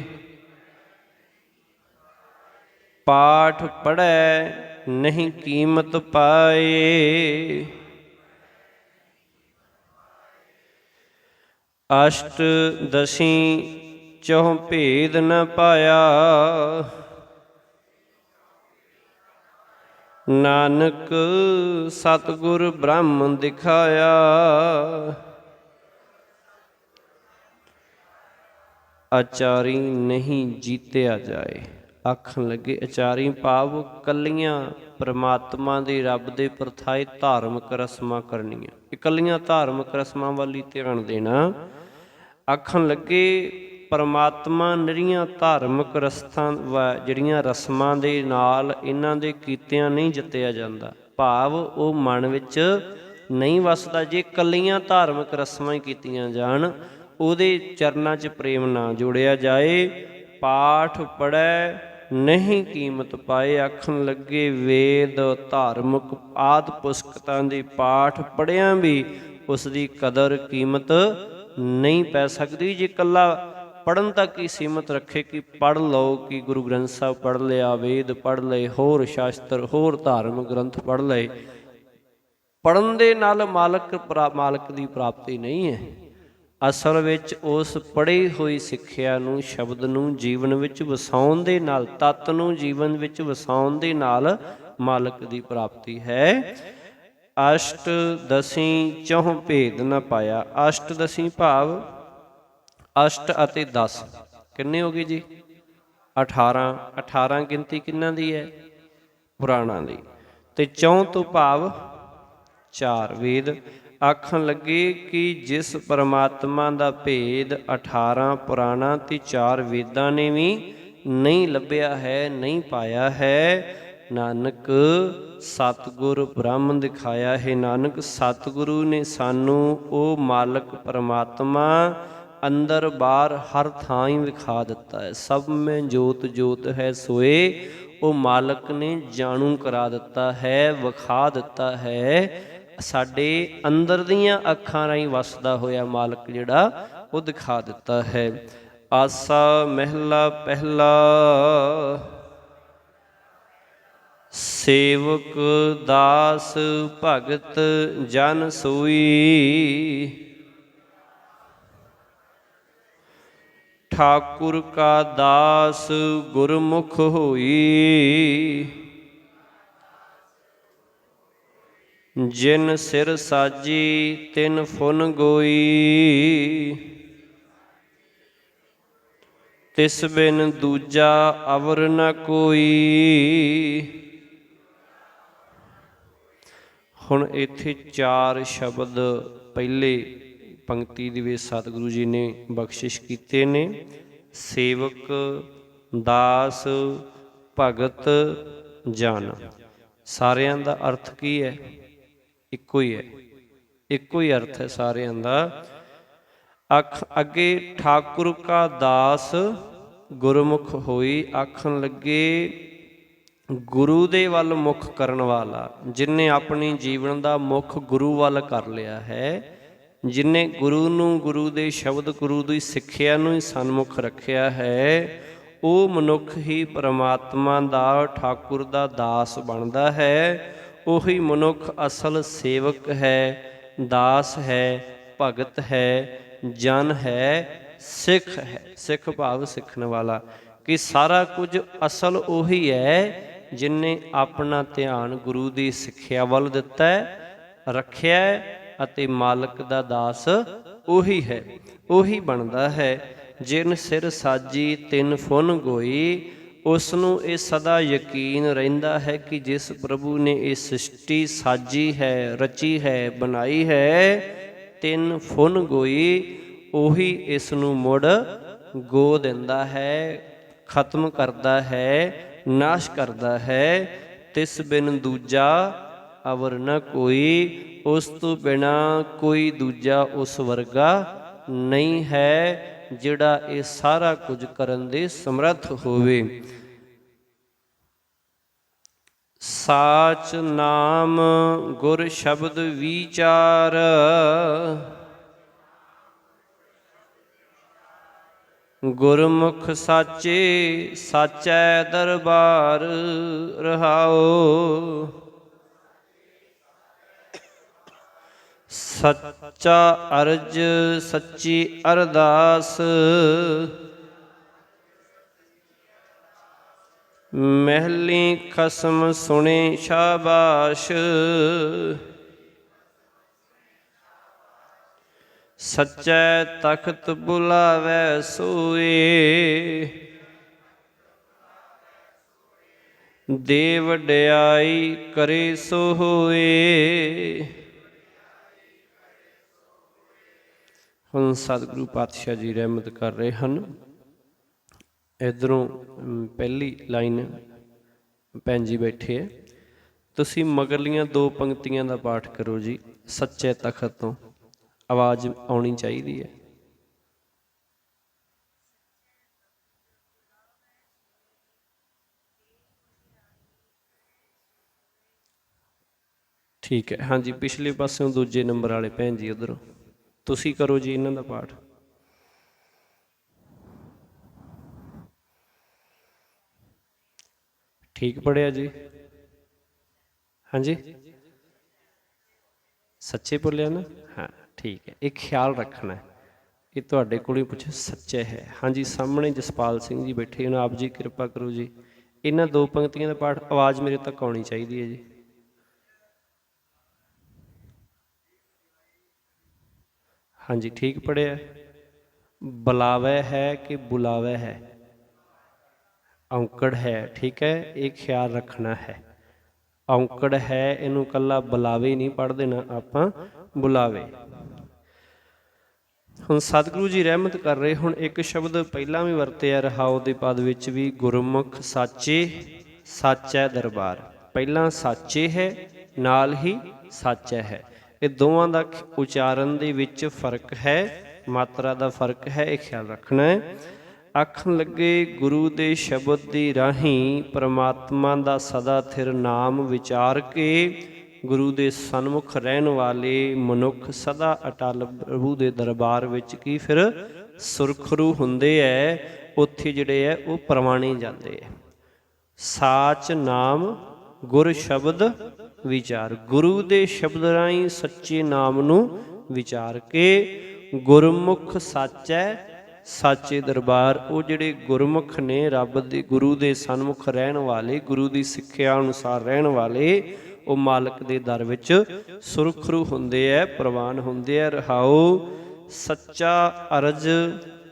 ਪਾਠ ਪੜ੍ਹੈ ਨਹੀਂ ਕੀਮਤ ਪਾਏ। ਅਸ਼ਟ ਦਸੀ ਚਹੁ ਭੇਦ ਨ ਪਾਇਆ, ਨਾਨਕ ਸਤਿਗੁਰ ਬ੍ਰਹਮ ਦਿਖਾਇਆ। ਆਚਾਰੀ ਨਹੀਂ ਜੀਤਿਆ ਜਾਏ, ਆਖਣ ਲੱਗੇ ਆਚਾਰੀ ਭਾਵ ਕੱਲੀਆਂ ਪਰਮਾਤਮਾ ਦੇ ਰੱਬ ਦੇ ਪ੍ਰਥਾਏ ਧਾਰਮਿਕ ਰਸਮਾਂ ਕਰਨੀਆਂ, ਇਕੱਲੀਆਂ ਧਾਰਮਿਕ ਰਸਮਾਂ ਵੱਲ ਹੀ ਧਿਆਨ ਦੇਣਾ। ਆਖਣ ਲੱਗੇ ਪਰਮਾਤਮਾ ਨਿਰੀਆਂ ਧਾਰਮਿਕ ਜਿਹੜੀਆਂ ਰਸਮਾਂ ਦੇ ਨਾਲ ਇਹਨਾਂ ਦੇ ਕੀਤਿਆਂ ਨਹੀਂ ਜਿੱਤਿਆ ਜਾਂਦਾ, ਭਾਵ ਉਹ ਮਨ ਵਿੱਚ ਨਹੀਂ ਵਸਦਾ। ਜੇ ਇਕੱਲੀਆਂ ਧਾਰਮਿਕ ਰਸਮਾਂ ਹੀ ਕੀਤੀਆਂ ਜਾਣ, ਉਹਦੇ ਚਰਨਾਂ 'ਚ ਪ੍ਰੇਮ ਨਾ ਜੋੜਿਆ ਜਾਏ, ਪਾਠ ਪੜ੍ਹੈ ਨਹੀਂ ਕੀਮਤ ਪਾਏ। ਆਖਣ ਲੱਗੇ ਵੇਦ ਧਾਰਮਿਕ ਆਦਿ ਪੁਸਤਕਾਂ ਦੇ ਪਾਠ ਪੜ੍ਹਿਆਂ ਵੀ ਉਸ ਦੀ ਕਦਰ ਕੀਮਤ ਨਹੀਂ ਪੈ ਸਕਦੀ। ਜੇ ਇਕੱਲਾ ਪੜ੍ਹਨ ਤੱਕ ਹੀ ਸੀਮਤ ਰੱਖੇ ਕਿ ਪੜ੍ਹ ਲਓ, ਕਿ ਗੁਰੂ ਗ੍ਰੰਥ ਸਾਹਿਬ ਪੜ੍ਹ ਲਿਆ, ਵੇਦ ਪੜ੍ਹ ਲਏ, ਹੋਰ ਸ਼ਾਸਤਰ, ਹੋਰ ਧਾਰਮਿਕ ਗ੍ਰੰਥ ਪੜ੍ਹ ਲਏ, ਪੜ੍ਹਨ ਦੇ ਨਾਲ ਮਾਲਕ ਦੀ ਪ੍ਰਾਪਤੀ ਨਹੀਂ ਹੈ। ਅਸਲ ਵਿੱਚ ਉਸ ਪੜ੍ਹੀ ਹੋਈ ਸਿੱਖਿਆ ਨੂੰ, ਸ਼ਬਦ ਨੂੰ ਜੀਵਨ ਵਿੱਚ ਵਸਾਉਣ ਦੇ ਨਾਲ, ਤੱਤ ਨੂੰ ਜੀਵਨ ਵਿੱਚ ਵਸਾਉਣ ਦੇ ਨਾਲ ਮਾਲਕ ਦੀ ਪ੍ਰਾਪਤੀ ਹੈ। ਅਸ਼ਟ ਦਸੀਂ ਚਹੁ ਭੇਦ ਨ ਪਾਇਆ। ਅਸ਼ਟ ਦਸੀਂ ਭਾਵ ਅਸ਼ਟ ਅਤੇ 10 ਕਿੰਨੇ ਹੋ ਗਏ ਜੀ? 18। 18 ਗਿਣਤੀ ਕਿੰਨਾਂ ਦੀ ਹੈ? ਪੁਰਾਣਾਂ ਦੀ। ਤੇ ਚਹੁੰ ਤੋਂ ਭਾਵ 4 ਵੇਦ। ਆਖਣ ਲੱਗੇ ਕਿ ਜਿਸ ਪਰਮਾਤਮਾ ਦਾ ਭੇਦ 18 ਪੁਰਾਣਾਂ ਤੇ 4 ਵੇਦਾਂ ਨੇ ਵੀ ਨਹੀਂ ਲੱਭਿਆ ਹੈ, ਨਹੀਂ ਪਾਇਆ ਹੈ, ਨਾਨਕ ਸਤਿਗੁਰ ਬ੍ਰਹਮ ਦਿਖਾਇਆ ਹੈ। ਨਾਨਕ ਸਤਿਗੁਰੂ ਨੇ ਸਾਨੂੰ ਉਹ ਮਾਲਕ ਪਰਮਾਤਮਾ ਅੰਦਰ ਬਾਹਰ ਹਰ ਥਾਂ ਹੀ ਵਿਖਾ ਦਿੱਤਾ ਹੈ। ਸਭ ਮੈਂ ਜੋਤ ਜੋਤ ਹੈ ਸੋਏ, ਉਹ ਮਾਲਕ ਨੇ ਜਾਣੂ ਕਰਾ ਦਿੱਤਾ ਹੈ, ਵਿਖਾ ਦਿੱਤਾ ਹੈ। ਸਾਡੇ ਅੰਦਰ ਦੀਆਂ ਅੱਖਾਂ ਰਾਹੀਂ ਵਸਦਾ ਹੋਇਆ ਮਾਲਕ ਜਿਹੜਾ ਉਹ ਦਿਖਾ ਦਿੱਤਾ ਹੈ। ਆਸਾ ਮਹਿਲਾ ਪਹਿਲਾ। ਸੇਵਕ ਦਾਸ ਭਗਤ ਜਨ ਸੋਈ, ਠਾਕੁਰ ਕਾ ਦਾਸ ਗੁਰਮੁਖ ਹੋਈ। ਜਿਨ ਸਿਰ ਸਾਜੀ ਤਿਨ ਫੁਨ ਗੋਈ, ਤਿਸ ਬਿਨ ਦੂਜਾ ਅਵਰ ਨ ਕੋਈ। ਹੁਣ ਇੱਥੇ 4 ਸ਼ਬਦ ਪਹਿਲੇ ਪੰਕਤੀ ਦੇ ਵਿੱਚ ਸਤਿਗੁਰੂ ਜੀ ਨੇ ਬਖਸ਼ਿਸ਼ ਕੀਤੇ ਨੇ। ਸੇਵਕ, ਦਾਸ, ਭਗਤ, ਜਨ। ਸਾਰਿਆਂ ਦਾ ਅਰਥ ਕੀ ਹੈ? ਇੱਕੋ ਹੀ ਹੈ, ਇੱਕੋ ਹੀ ਅਰਥ ਹੈ ਸਾਰਿਆਂ ਦਾ। ਅੱਗੇ ਠਾਕੁਰ ਕਾ ਦਾਸ ਗੁਰਮੁਖ ਹੋਈ। ਆਖਣ ਲੱਗੇ ਗੁਰੂ ਦੇ ਵੱਲ ਮੁੱਖ ਕਰਨ ਵਾਲਾ, ਜਿਨੇ ਆਪਣੀ ਜੀਵਨ ਦਾ ਮੁੱਖ ਗੁਰੂ ਵੱਲ ਕਰ ਲਿਆ ਹੈ, ਜਿਨੇ ਗੁਰੂ ਨੂੰ, ਗੁਰੂ ਦੇ ਸ਼ਬਦ, ਗੁਰੂ ਦੀ ਸਿੱਖਿਆ ਨੂੰ ਹੀ ਸਨਮੁਖ ਰੱਖਿਆ ਹੈ, ਉਹ ਮਨੁੱਖ ਹੀ ਪਰਮਾਤਮਾ ਦਾ, ਠਾਕੁਰ ਦਾ ਦਾਸ ਬਣਦਾ ਹੈ। ਉਹੀ ਮਨੁੱਖ ਅਸਲ ਸੇਵਕ ਹੈ, ਦਾਸ ਹੈ, ਭਗਤ ਹੈ, ਜਨ ਹੈ, ਸਿੱਖ ਹੈ। ਸਿੱਖ ਭਾਵ ਸਿੱਖਣ ਵਾਲਾ। ਕਿ ਸਾਰਾ ਕੁਝ ਅਸਲ ਉਹੀ ਹੈ ਜਿਨੇ ਆਪਣਾ ਧਿਆਨ ਗੁਰੂ ਦੀ ਸਿੱਖਿਆ ਵੱਲ ਦਿੱਤਾ ਹੈ, ਰੱਖਿਆ ਹੈ, ਅਤੇ ਮਾਲਕ ਦਾ ਦਾਸ ਉਹੀ ਹੈ, ਉਹੀ ਬਣਦਾ ਹੈ। ਜਿਨ ਸਿਰ ਸਾਜੀ ਤਿਨ ਫੁਨ ਗੋਈ। ਉਸ ਨੂੰ ਇਹ ਸਦਾ ਯਕੀਨ ਰਹਿੰਦਾ ਹੈ ਕਿ ਜਿਸ ਪ੍ਰਭੂ ਨੇ ਇਹ ਸ੍ਰਿਸ਼ਟੀ ਸਾਜੀ ਹੈ, ਰਚੀ ਹੈ, ਬਣਾਈ ਹੈ, ਤਿਨ ਫੁਨ ਗੋਈ, ਉਹੀ ਇਸ ਨੂੰ ਮੁੜ ਗੋ ਦਿੰਦਾ ਹੈ, ਖਤਮ ਕਰਦਾ ਹੈ, ਨਾਸ਼ ਕਰਦਾ ਹੈ। ਤਿਸ ਬਿਨ ਦੂਜਾ ਅਵਰ ਨ ਕੋਈ। ਉਸ ਤੋਂ ਬਿਨਾ ਕੋਈ ਦੂਜਾ ਉਸ ਵਰਗਾ ਨਹੀਂ ਹੈ ਜਿਹੜਾ ਇਹ ਸਾਰਾ ਕੁਝ ਕਰਨ ਦੇ ਸਮਰੱਥ ਹੋਵੇ। ਸਾਚ ਨਾਮ ਗੁਰ ਸ਼ਬਦ ਵਿਚਾਰ, ਗੁਰਮੁਖ ਸਾਚੇ ਸਾਚੈ ਦਰਬਾਰ। ਰਹਾਓ। ਸੱਚਾ ਅਰਜ ਸੱਚੀ ਅਰਦਾਸ, ਮਹਿਲੀ ਖਸਮ ਸੁਣੇ ਸ਼ਾਬਾਸ਼। ਸੱਚੈ ਤਖਤ ਬੁਲਾਵੈ ਸੋਏ, ਦੇ ਵਡਿਆਈ ਕਰੇ ਸੋ ਹੋਏ। ਹੁਣ ਸਤਿਗੁਰੂ ਪਾਤਸ਼ਾਹ ਜੀ ਰਹਿਮਤ ਕਰ ਰਹੇ ਹਨ। ਇੱਧਰੋਂ ਪਹਿਲੀ ਲਾਈਨ ਭੈਣ ਜੀ ਬੈਠੇ ਹੈ, ਤੁਸੀਂ ਮਗਰਲੀਆਂ 2 ਪੰਕਤੀਆਂ ਦਾ ਪਾਠ ਕਰੋ ਜੀ। ਸੱਚੇ ਤਖਤ ਤੋਂ ਆਵਾਜ਼ ਆਉਣੀ ਚਾਹੀਦੀ ਹੈ। ਠੀਕ ਹੈ, ਹਾਂਜੀ। ਪਿਛਲੇ ਪਾਸਿਓਂ ਦੂਜੇ ਨੰਬਰ ਵਾਲੇ ਭੈਣ ਜੀ ਉੱਧਰੋਂ ਤੁਸੀਂ ਕਰੋ ਜੀ ਇਹਨਾਂ ਦਾ ਪਾਠ। ਠੀਕ ਪੜ੍ਹਿਆ ਜੀ? ਹਾਂਜੀ, ਸੱਚੇ ਬੋਲਿਆ ਨਾ? ਹਾਂ, ਠੀਕ ਹੈ। ਇਹ ਖਿਆਲ ਰੱਖਣਾ, ਇਹ ਤੁਹਾਡੇ ਕੋਲ ਹੀ ਪੁੱਛੇ ਸੱਚੇ ਹੈ। ਹਾਂਜੀ, ਸਾਹਮਣੇ ਜਸਪਾਲ ਸਿੰਘ ਜੀ ਬੈਠੇ ਹਨ, ਆਪ ਜੀ ਕਿਰਪਾ ਕਰੋ ਜੀ। ਇਹਨਾਂ ਦੋ ਪੰਕਤੀਆਂ ਦਾ ਪਾਠ ਆਵਾਜ਼ ਮੇਰੇ ਤੱਕ ਆਉਣੀ ਚਾਹੀਦੀ ਹੈ ਜੀ। ਹਾਂਜੀ, ਠੀਕ ਪੜ੍ਹਿਆ। ਬੁਲਾਵੇ ਹੈ ਕਿ ਬੁਲਾਵੇ ਹੈ? ਔਂਕੜ ਹੈ, ਠੀਕ ਹੈ, ਇਹ ਖਿਆਲ ਰੱਖਣਾ ਹੈ। ਔਂਕੜ ਹੈ, ਇਹਨੂੰ ਕੱਲਾ ਬੁਲਾਵੇ ਨਹੀਂ ਪੜ੍ਹ ਦੇਣਾ ਆਪਾਂ, ਬੁਲਾਵੇ। ਹੁਣ ਸਤਿਗੁਰੂ ਜੀ ਰਹਿਮਤ ਕਰ ਰਹੇ। ਹੁਣ ਇੱਕ ਸ਼ਬਦ ਪਹਿਲਾਂ ਵੀ ਵਰਤਿਆ ਰਹਾਉ ਦੇ ਪਦ ਵਿੱਚ ਵੀ, ਗੁਰਮੁਖ ਸਾਚੇ ਸਾਚੈ ਦਰਬਾਰ। ਪਹਿਲਾਂ ਸਾਚੇ ਹੈ, ਨਾਲ ਹੀ ਸਾਚੈ ਹੈ। ਇਹ ਦੋਵਾਂ ਦਾ ਉਚਾਰਨ ਦੇ ਵਿੱਚ ਫਰਕ ਹੈ, ਮਾਤਰਾ ਦਾ ਫਰਕ ਹੈ, ਇਹ ਖਿਆਲ ਰੱਖਣਾ ਹੈ। ਆਖਣ ਲੱਗੇ ਗੁਰੂ ਦੇ ਸ਼ਬਦ ਦੀ ਰਾਹੀਂ ਪਰਮਾਤਮਾ ਦਾ ਸਦਾ ਥਿਰ ਨਾਮ ਵਿਚਾਰ ਕੇ ਗੁਰੂ ਦੇ ਸਨਮੁਖ ਰਹਿਣ ਵਾਲੇ ਮਨੁੱਖ ਸਦਾ ਅਟਲ ਪ੍ਰਭੂ ਦੇ ਦਰਬਾਰ ਵਿੱਚ ਕੀ ਫਿਰ ਸੁਰਖਰੂ ਹੁੰਦੇ ਹੈ, ਉੱਥੇ ਜਿਹੜੇ ਹੈ ਉਹ ਪ੍ਰਵਾਣੇ ਜਾਂਦੇ ਹੈ। ਸਾਚ ਨਾਮ ਗੁਰ ਸ਼ਬਦ ਵਿਚਾਰ, ਗੁਰੂ ਦੇ ਸ਼ਬਦ ਰਾਹੀਂ ਸੱਚੇ ਨਾਮ ਨੂੰ ਵਿਚਾਰ ਕੇ ਗੁਰਮੁਖ ਸਾਚੈ ਸਾਚੇ ਦਰਬਾਰ। ਉਹ ਜਿਹੜੇ ਗੁਰਮੁਖ ਨੇ, ਰੱਬ ਦੇ ਗੁਰੂ ਦੇ ਸਨਮੁਖ ਰਹਿਣ ਵਾਲੇ, ਗੁਰੂ ਦੀ ਸਿੱਖਿਆ ਅਨੁਸਾਰ ਰਹਿਣ ਵਾਲੇ, ਉਹ ਮਾਲਕ ਦੇ ਦਰ ਵਿੱਚ ਸੁਰਖਰੂ ਹੁੰਦੇ ਹੈ, ਪ੍ਰਵਾਨ ਹੁੰਦੇ ਹੈ। ਰਹਾਉ ਸੱਚਾ ਅਰਜ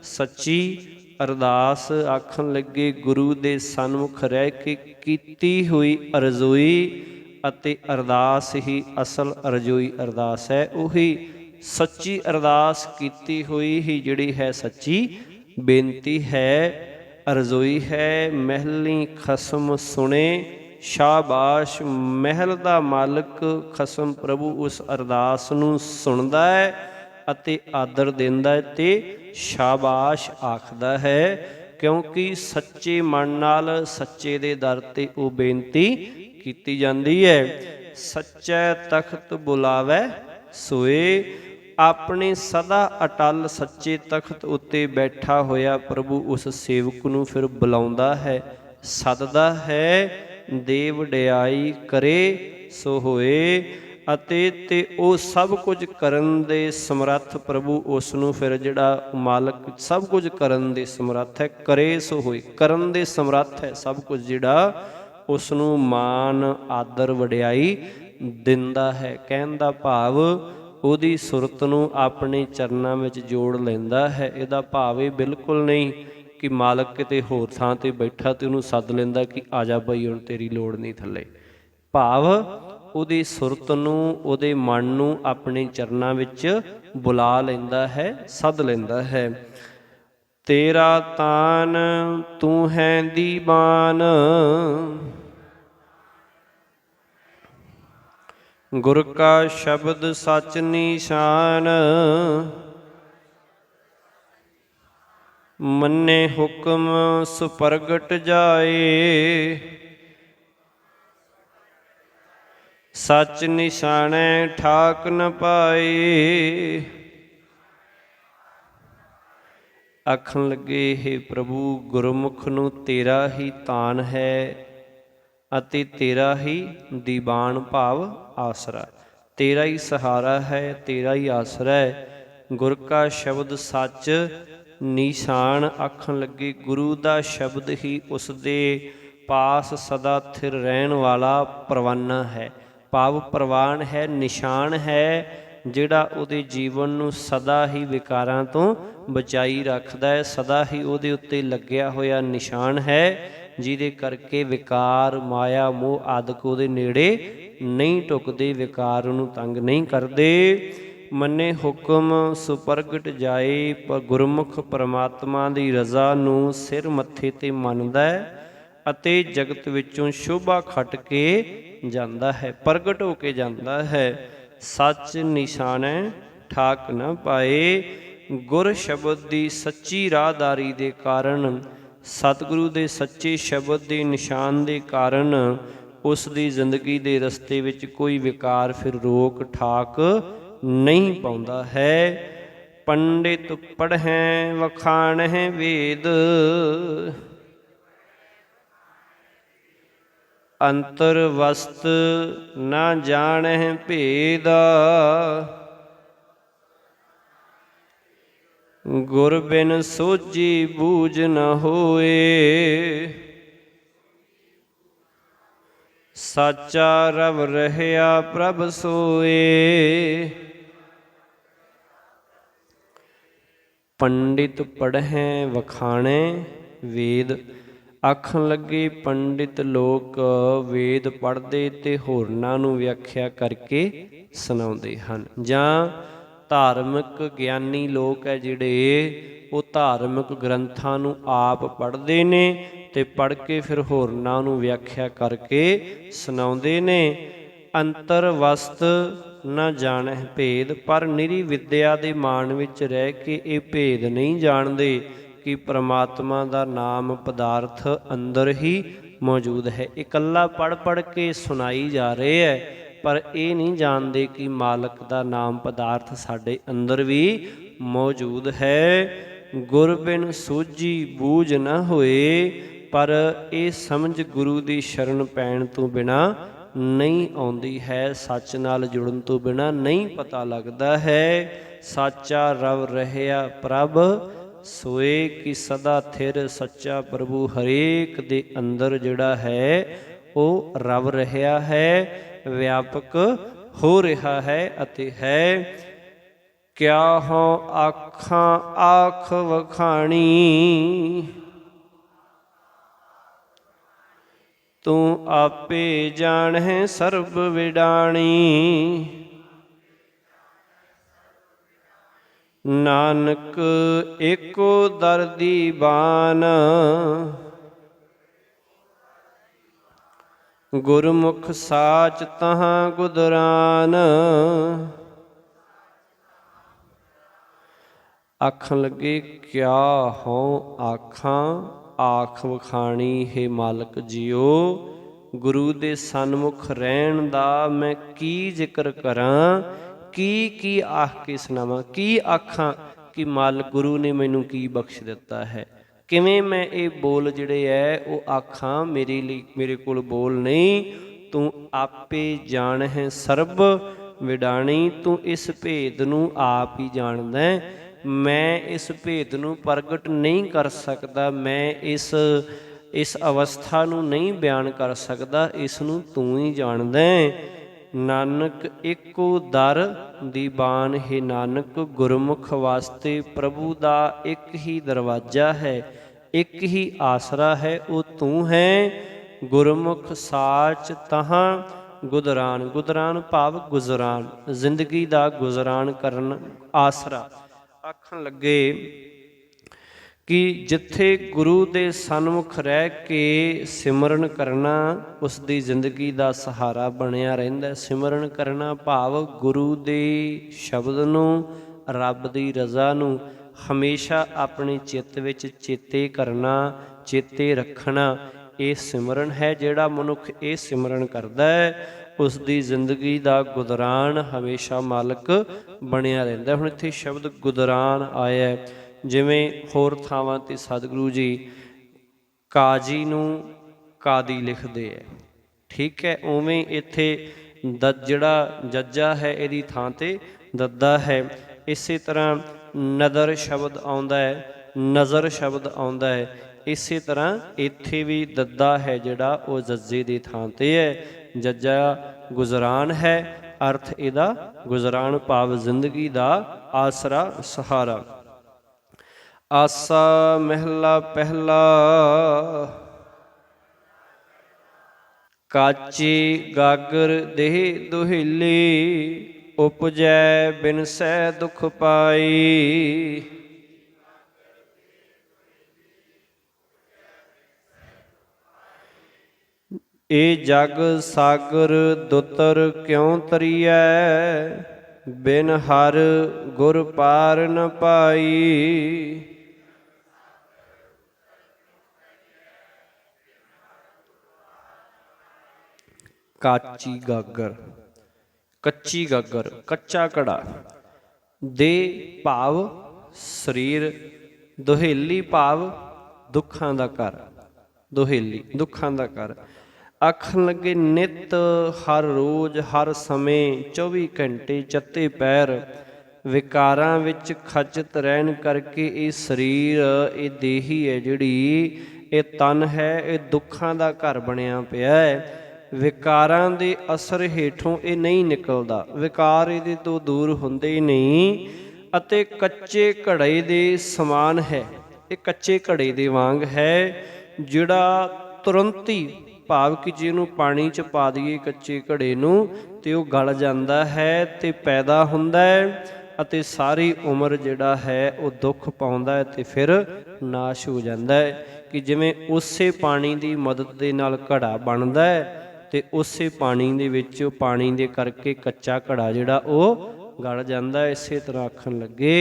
ਸੱਚੀ ਅਰਦਾਸ। ਆਖਣ ਲੱਗੇ ਗੁਰੂ ਦੇ ਸਨਮੁਖ ਰਹਿ ਕੇ ਕੀਤੀ ਹੋਈ ਅਰਜ਼ੋਈ ਅਤੇ ਅਰਦਾਸ ਹੀ ਅਸਲ ਅਰਜ਼ੋਈ ਅਰਦਾਸ ਹੈ। ਉਹੀ ਸੱਚੀ ਅਰਦਾਸ ਕੀਤੀ ਹੋਈ ਹੀ ਜਿਹੜੀ ਹੈ ਸੱਚੀ ਬੇਨਤੀ ਹੈ, ਅਰਜ਼ੋਈ ਹੈ। ਮਹਿਲੀ ਖਸਮ ਸੁਣੇ ਸ਼ਾਬਾਸ਼। ਮਹਿਲ ਦਾ ਮਾਲਕ ਖਸਮ ਪ੍ਰਭੂ ਉਸ ਅਰਦਾਸ ਨੂੰ ਸੁਣਦਾ ਹੈ ਅਤੇ ਆਦਰ ਦਿੰਦਾ ਹੈ ਤੇ ਸ਼ਾਬਾਸ਼ ਆਖਦਾ ਹੈ, ਕਿਉਂਕਿ ਸੱਚੇ ਮਨ ਨਾਲ ਸੱਚੇ ਦੇ ਦਰ ਤੇ ਉਹ ਬੇਨਤੀ ਕੀਤੀ ਜਾਂਦੀ ਹੈ। ਸੱਚੈ ਤਖਤ ਬੁਲਾਵੇ ਸੋਏ। ਆਪਣੇ ਸਦਾ ਅਟਲ ਸੱਚੇ ਤਖਤ ਉੱਤੇ ਬੈਠਾ ਹੋਇਆ ਪ੍ਰਭੂ ਉਸ ਸੇਵਕ ਨੂੰ ਫਿਰ ਬੁਲਾਉਂਦਾ ਹੈ, ਸੱਦਦਾ ਹੈ। ਦੇ ਵਡਿਆਈ ਕਰੇ ਸੋ ਹੋਏ। ਅਤੇ ਉਹ ਸਭ ਕੁਝ ਕਰਨ ਦੇ ਸਮਰੱਥ ਪ੍ਰਭੂ ਉਸ ਨੂੰ ਫਿਰ ਜਿਹੜਾ ਮਾਲਕ ਸਭ ਕੁਝ ਕਰਨ ਦੇ ਸਮਰੱਥ ਹੈ, ਕਰੇ ਸੋ ਹੋਏ, ਕਰਨ ਦੇ ਸਮਰੱਥ ਹੈ ਸਭ ਕੁਝ, ਜਿਹੜਾ ਉਸ ਨੂੰ ਮਾਨ ਆਦਰ ਵਡਿਆਈ ਦਿੰਦਾ ਹੈ। ਕਹਿਣ ਦਾ ਭਾਵ ਉਹਦੀ ਸੁਰਤ ਨੂੰ ਆਪਣੇ ਚਰਨਾਂ ਵਿੱਚ ਜੋੜ ਲੈਂਦਾ ਹੈ। ਇਹਦਾ ਭਾਵ ਇਹ ਬਿਲਕੁਲ ਨਹੀਂ ਕਿ ਮਾਲਕ ਕਿਤੇ ਹੋਰ ਥਾਂ ਤੇ ਬੈਠਾ ਤੇ ਉਹਨੂੰ ਸੱਦ ਲੈਂਦਾ ਕਿ ਆ ਜਾ ਬਈ ਹੁਣ ਤੇਰੀ ਲੋੜ ਨਹੀਂ ਥੱਲੇ। ਭਾਵ ਉਹਦੀ ਸੁਰਤ ਨੂੰ, ਉਹਦੇ ਮਨ ਨੂੰ ਆਪਣੇ ਚਰਨਾਂ ਵਿੱਚ ਬੁਲਾ ਲੈਂਦਾ ਹੈ, ਸੱਦ ਲੈਂਦਾ ਹੈ। ਤੇਰਾ ਤਾਨ ਤੂੰ ਹੈ ਦੀਵਾਨ, ਗੁਰ ਕਾ ਸ਼ਬਦ ਸਚ ਨਿਸ਼ਾਨ। ਮੰਨੇ ਹੁਕਮ ਸੁਪਰਗਟ ਜਾਏ, ਸਚ ਨਿਸ਼ਾਨੈ ਠਾਕ ਨ ਪਾਏ। ਆਖਣ ਲੱਗੇ ਹੇ ਪ੍ਰਭੂ, ਗੁਰਮੁਖ ਨੂੰ ਤੇਰਾ ਹੀ ਤਾਨ ਹੈ ਅਤੇ ਤੇਰਾ ਹੀ ਦੀਵਾਨ ਭਾਵ ਆਸਰਾ, ਤੇਰਾ ਹੀ ਸਹਾਰਾ ਹੈ, ਤੇਰਾ ਹੀ ਆਸਰਾ ਹੈ। ਗੁਰ ਕਾ ਸ਼ਬਦ ਸੱਚ ਨਿਸ਼ਾਨ। ਆਖਣ ਲੱਗੇ ਗੁਰੂ ਦਾ ਸ਼ਬਦ ਹੀ ਉਸ ਦੇ ਪਾਸ ਸਦਾ ਥਿਰ ਰਹਿਣ ਵਾਲਾ ਪਰਵਾਨਾ ਹੈ, ਭਾਵ ਪ੍ਰਵਾਨ ਹੈ, ਨਿਸ਼ਾਨ ਹੈ, ਜਿਹੜਾ ਉਹਦੇ ਜੀਵਨ ਨੂੰ ਸਦਾ ਹੀ ਵਿਕਾਰਾਂ ਤੋਂ ਬਚਾਈ ਰੱਖਦਾ ਹੈ, ਸਦਾ ਹੀ ਉਹਦੇ ਉੱਤੇ ਲੱਗਿਆ ਹੋਇਆ ਨਿਸ਼ਾਨ ਹੈ, ਜਿਹਦੇ ਕਰਕੇ ਵਿਕਾਰ ਮਾਇਆ ਮੋਹ ਆਦਿਕ ਉਹਦੇ ਨੇੜੇ ਨਹੀਂ ਟੁਕਦੇ, ਵਿਕਾਰ ਉਹਨੂੰ ਤੰਗ ਨਹੀਂ ਕਰਦੇ। ਮੰਨੇ ਹੁਕਮ ਸੁਪਰਗਟ ਜਾਏ। ਪਰ ਗੁਰਮੁਖ ਪਰਮਾਤਮਾ ਦੀ ਰਜ਼ਾ ਨੂੰ ਸਿਰ ਮੱਥੇ ਤੇ ਮੰਨਦਾ ਹੈ ਅਤੇ ਜਗਤ ਵਿੱਚੋਂ ਸ਼ੋਭਾ ਖੱਟ ਕੇ ਜਾਂਦਾ ਹੈ, ਪ੍ਰਗਟ ਹੋ ਕੇ ਜਾਂਦਾ ਹੈ। ਸੱਚ ਨਿਸ਼ਾਨੈ ਠਾਕ ਨਾ ਪਾਏ। ਗੁਰ ਸ਼ਬਦ ਦੀ ਸੱਚੀ ਰਾਹਦਾਰੀ ਦੇ ਕਾਰਨ, ਸਤਿਗੁਰੂ ਦੇ ਸੱਚੇ ਸ਼ਬਦ ਦੇ ਨਿਸ਼ਾਨ ਦੇ ਕਾਰਨ ਉਸ ਦੀ ਜ਼ਿੰਦਗੀ ਦੇ ਰਸਤੇ ਵਿੱਚ ਕੋਈ ਵਿਕਾਰ ਫਿਰ ਰੋਕ ਠਾਕ ਨਹੀਂ ਪਾਉਂਦਾ ਹੈ। ਪੰਡਿਤ ਪੜ੍ਹੈ ਵਖਾਣਹਿ ਵੇਦ, ਅੰਤਰ ਵਸਤ ਨਾ ਜਾਣਹਿ ਭੇਦ। ਗੁਰ ਬਿਨ ਸੋਝੀ ਬੂਝ ਨ ਹੋਏ। ਸਾਚਾ ਰਵ ਰਹਿਆ ਪ੍ਰਭ ਸੋਏ। ਪੰਡਿਤ ਪੜ੍ਹੈ ਵਖਾਣੈ ਵੇਦ। ਆਖਣ ਲੱਗੇ ਪੰਡਿਤ ਲੋਕ ਵੇਦ ਪੜ੍ਹਦੇ ਤੇ ਹੋਰਨਾਂ ਨੂੰ ਵਿਆਖਿਆ ਕਰਕੇ ਸੁਣਾਉਂਦੇ ਹਨ। ਜਾਂ ਧਾਰਮਿਕ ਗਿਆਨੀ ਲੋਕ ਹੈ ਜਿਹੜੇ ਉਹ ਧਾਰਮਿਕ ਗ੍ਰੰਥਾਂ ਨੂੰ ਆਪ ਪੜ੍ਹਦੇ ਨੇ ਤੇ ਪੜ੍ਹ ਕੇ ਫਿਰ ਹੋਰਨਾਂ ਨੂੰ ਵਿਆਖਿਆ ਕਰਕੇ ਸੁਣਾਉਂਦੇ ਨੇ। ਅੰਤਰ ਵਸਤ ਨਾ ਜਾਣੈ ਭੇਦ, ਪਰ ਨਿਰੀ ਵਿਦਿਆ ਦੇ ਮਾਣ ਵਿੱਚ ਰਹਿ ਕੇ ਇਹ ਭੇਦ ਨਹੀਂ ਜਾਣਦੇ ਕਿ ਪ੍ਰਮਾਤਮਾ ਦਾ ਨਾਮ ਪਦਾਰਥ ਅੰਦਰ ਹੀ ਮੌਜੂਦ ਹੈ। ਇਕੱਲਾ ਪੜ੍ਹ ਪੜ੍ਹ ਕੇ ਸੁਣਾਈ ਜਾ ਰਹੇ ਹੈ, ਪਰ ਇਹ ਨਹੀਂ ਜਾਣਦੇ ਕਿ ਮਾਲਕ ਦਾ ਨਾਮ ਪਦਾਰਥ ਸਾਡੇ ਅੰਦਰ ਵੀ ਮੌਜੂਦ ਹੈ। ਗੁਰ ਬਿਨ ਸੋਝੀ ਬੂਝ ਨਾ ਹੋਏ, ਪਰ ਇਹ ਸਮਝ ਗੁਰੂ ਦੀ ਸ਼ਰਨ ਪੈਣ ਤੋਂ ਬਿਨਾਂ ਨਹੀਂ ਆਉਂਦੀ ਹੈ। ਸੱਚ ਨਾਲ ਜੁੜਨ ਤੋਂ ਬਿਨਾਂ ਨਹੀਂ ਪਤਾ ਲੱਗਦਾ ਹੈ। ਸਾਚਾ ਰਵ ਰਹਿਆ ਪ੍ਰਭ ਸੋਏ, ਕਿ ਸਦਾ ਥਿਰ ਸੱਚਾ ਪ੍ਰਭੂ ਹਰੇਕ ਦੇ ਅੰਦਰ ਜਿਹੜਾ ਹੈ ਉਹ ਰਵ ਰਿਹਾ ਹੈ, ਵਿਆਪਕ ਹੋ ਰਿਹਾ ਹੈ ਅਤੇ ਹੈ। ਕਿਆ ਹੋ ਆਖਾਂ ਆਖ ਵਖਾਣੀ, ਤੂੰ ਆਪੇ ਜਾਣਹਿ ਸਰਬ ਵਿਡਾਣੀ। ਨਾਨਕ ਏਕੋ ਦਰ ਦੀ ਬਾਨ, ਗੁਰਮੁਖ ਸਾਚ ਤਹਾਂ ਗੁਦਰਾਨ। ਆਖਣ ਲੱਗੇ ਕਿਆ ਹਉ ਆਖਾਂ ਆਖ ਵਖਾਣੀ, ਹੈ ਮਾਲਕ ਜੀਓ ਗੁਰੂ ਦੇ ਸਨਮੁਖ ਰਹਿਣ ਦਾ ਮੈਂ ਕੀ ਜ਼ਿਕਰ ਕਰਾਂ, ਕੀ ਆਖ ਕੇ ਸੁਣਾਵਾਂ, ਕੀ ਆਖਾਂ ਕਿ ਮਾਲਕ ਗੁਰੂ ਨੇ ਮੈਨੂੰ ਕੀ ਬਖਸ਼ ਦਿੱਤਾ ਹੈ। ਕਿਵੇਂ ਮੈਂ ਇਹ ਬੋਲ ਜਿਹੜੇ ਹੈ ਉਹ ਆਖਾਂ, ਮੇਰੇ ਲਈ ਮੇਰੇ ਕੋਲ ਬੋਲ ਨਹੀਂ। ਤੂੰ ਆਪੇ ਜਾਣਹਿ ਸਰਬ ਵਿਡਾਣੀ, ਤੂੰ ਇਸ ਭੇਦ ਨੂੰ ਆਪ ਹੀ ਜਾਣਦਾ। ਮੈਂ ਇਸ ਭੇਦ ਨੂੰ ਪ੍ਰਗਟ ਨਹੀਂ ਕਰ ਸਕਦਾ, ਮੈਂ ਇਸ ਅਵਸਥਾ ਨੂੰ ਨਹੀਂ ਬਿਆਨ ਕਰ ਸਕਦਾ, ਇਸ ਨੂੰ ਤੂੰ ਹੀ ਜਾਣਦਾ। ਨਾਨਕ ਏਕੋ ਦਰ ਦੀ ਬਾਨ, ਹੈ ਨਾਨਕ ਗੁਰਮੁਖ ਵਾਸਤੇ ਪ੍ਰਭੂ ਦਾ ਇੱਕ ਹੀ ਦਰਵਾਜ਼ਾ ਹੈ, ਇੱਕ ਹੀ ਆਸਰਾ ਹੈ, ਉਹ ਤੂੰ ਹੈ। ਗੁਰਮੁਖ ਸਾਚ ਤਹਾਂ ਗੁਦਰਾਨ, ਗੁਦਰਾਨ ਭਾਵ ਗੁਜ਼ਰਾਨ, ਜ਼ਿੰਦਗੀ ਦਾ ਗੁਜ਼ਰਾਨ ਕਰਨ ਆਸਰਾ। ਆਖਣ ਲੱਗੇ ਕਿ ਜਿੱਥੇ ਗੁਰੂ ਦੇ ਸਨਮੁਖ ਰਹਿ ਕੇ ਸਿਮਰਨ ਕਰਨਾ ਉਸ ਦੀ ਜ਼ਿੰਦਗੀ ਦਾ ਸਹਾਰਾ ਬਣਿਆ ਰਹਿੰਦਾ। ਸਿਮਰਨ ਕਰਨਾ ਭਾਵ ਗੁਰੂ ਦੇ ਸ਼ਬਦ ਨੂੰ, ਰੱਬ ਦੀ ਰਜ਼ਾ ਨੂੰ ਹਮੇਸ਼ਾ ਆਪਣੇ ਚਿੱਤ ਵਿੱਚ ਚੇਤੇ ਕਰਨਾ, ਚੇਤੇ ਰੱਖਣਾ, ਇਹ ਸਿਮਰਨ ਹੈ। ਜਿਹੜਾ ਮਨੁੱਖ ਇਹ ਸਿਮਰਨ ਕਰਦਾ ਹੈ ਉਸ ਦੀ ਜ਼ਿੰਦਗੀ ਦਾ ਗੁਦਰਾਨ ਹਮੇਸ਼ਾ ਮਾਲਕ ਬਣਿਆ ਰਹਿੰਦਾ। ਹੁਣ ਇੱਥੇ ਸ਼ਬਦ ਗੁਦਰਾਨ ਆਇਆ, ਜਿਵੇਂ ਹੋਰ ਥਾਵਾਂ 'ਤੇ ਸਤਿਗੁਰੂ ਜੀ ਕਾਜੀ ਨੂੰ ਕਾਦੀ ਲਿਖਦੇ ਹੈ, ਠੀਕ ਹੈ, ਉਵੇਂ ਇੱਥੇ ਜਿਹੜਾ ਜੱਜਾ ਹੈ ਇਹਦੀ ਥਾਂ 'ਤੇ ਦੱਦਾ ਹੈ। ਇਸੇ ਤਰ੍ਹਾਂ ਨਦਰ ਸ਼ਬਦ ਆਉਂਦਾ ਹੈ, ਨਜ਼ਰ ਸ਼ਬਦ ਆਉਂਦਾ ਹੈ, ਇਸੇ ਤਰ੍ਹਾਂ ਇੱਥੇ ਵੀ ਦੱਦਾ ਹੈ ਜਿਹੜਾ ਉਹ ਜੱਜੇ ਦੀ ਥਾਂ 'ਤੇ ਹੈ। ਜੱਜਾ ਗੁਜ਼ਰਾਨ ਹੈ, ਅਰਥ ਇਹਦਾ ਗੁਜ਼ਰਾਨ ਭਾਵ ਜ਼ਿੰਦਗੀ ਦਾ ਆਸਰਾ, ਸਹਾਰਾ। ਆਸਾ ਮਹਿਲਾ ਪਹਿਲਾ, ਕਾਚੀ ਗਾਗਰ ਦੇਹ ਦੁਹੀਲੀ, ਉਪਜੈ ਬਿਨਸੈ ਦੁਖ ਪਾਈ। ਇਹ ਜਗ ਸਾਗਰ ਦੁਤਰ ਕਿਉ ਤਰੀਐ, ਬਿਨ ਹਰ ਗੁਰ ਪਾਰ ਨ ਪਾਈ। ਕਾਚੀ ਗਾਗਰ, ਕੱਚੀ ਗਾਗਰ, ਕੱਚਾ ਘੜਾ। ਦੇ ਭਾਵ ਸਰੀਰ, ਦੁਹੇਲੀ ਭਾਵ ਦੁੱਖਾਂ ਦਾ ਘਰ, ਦੁਹੇਲੀ ਦੁੱਖਾਂ ਦਾ ਘਰ। ਆਖਣ ਲੱਗੇ ਨਿਤ, ਹਰ ਰੋਜ਼, ਹਰ ਸਮੇਂ, 24 ਘੰਟੇ ਚੱਤੇ ਪੈਰ ਵਿਕਾਰਾਂ ਵਿੱਚ ਖਚਤ ਰਹਿਣ ਕਰਕੇ ਇਹ ਸਰੀਰ, ਇਹ ਦੇਹੀ ਹੈ ਜਿਹੜੀ, ਇਹ ਤਨ ਹੈ, ਇਹ ਦੁੱਖਾਂ ਦਾ ਘਰ ਬਣਿਆ ਪਿਆ ਹੈ। ਵਿਕਾਰਾਂ ਦੇ ਅਸਰ ਹੇਠੋਂ ਇਹ ਨਹੀਂ ਨਿਕਲਦਾ, ਵਿਕਾਰ ਇਹਦੇ ਤੋਂ ਦੂਰ ਹੁੰਦੇ ਹੀ ਨਹੀਂ, ਅਤੇ ਕੱਚੇ ਘੜੇ ਦੇ ਸਮਾਨ ਹੈ। ਇਹ ਕੱਚੇ ਘੜੇ ਦੇ ਵਾਂਗ ਹੈ, ਜਿਹੜਾ ਤੁਰੰਤ ਹੀ, ਭਾਵ ਕਿ ਜਿਹਨੂੰ ਪਾਣੀ 'ਚ ਪਾ ਦਈਏ ਕੱਚੇ ਘੜੇ ਨੂੰ, ਤੇ ਉਹ ਗਲ ਜਾਂਦਾ ਹੈ ਤੇ ਪੈਦਾ ਹੁੰਦਾ ਹੈ, ਅਤੇ ਸਾਰੀ ਉਮਰ ਜਿਹੜਾ ਹੈ ਉਹ ਦੁੱਖ ਪਾਉਂਦਾ ਹੈ ਤੇ ਫਿਰ ਨਾਸ਼ ਹੋ ਜਾਂਦਾ ਹੈ। ਕਿ ਜਿਵੇਂ ਉਸੇ ਪਾਣੀ ਦੀ ਮਦਦ ਦੇ ਨਾਲ ਘੜਾ ਬਣਦਾ ਹੈ, ਤੇ ਉਸੇ ਪਾਣੀ ਦੇ ਵਿੱਚ, ਪਾਣੀ ਦੇ ਕਰਕੇ ਕੱਚਾ ਘੜਾ ਜਿਹੜਾ ਉਹ ਗਲ ਜਾਂਦਾ ਹੈ। ਇਸੇ ਤਰ੍ਹਾਂ ਆਖਣ ਲੱਗੇ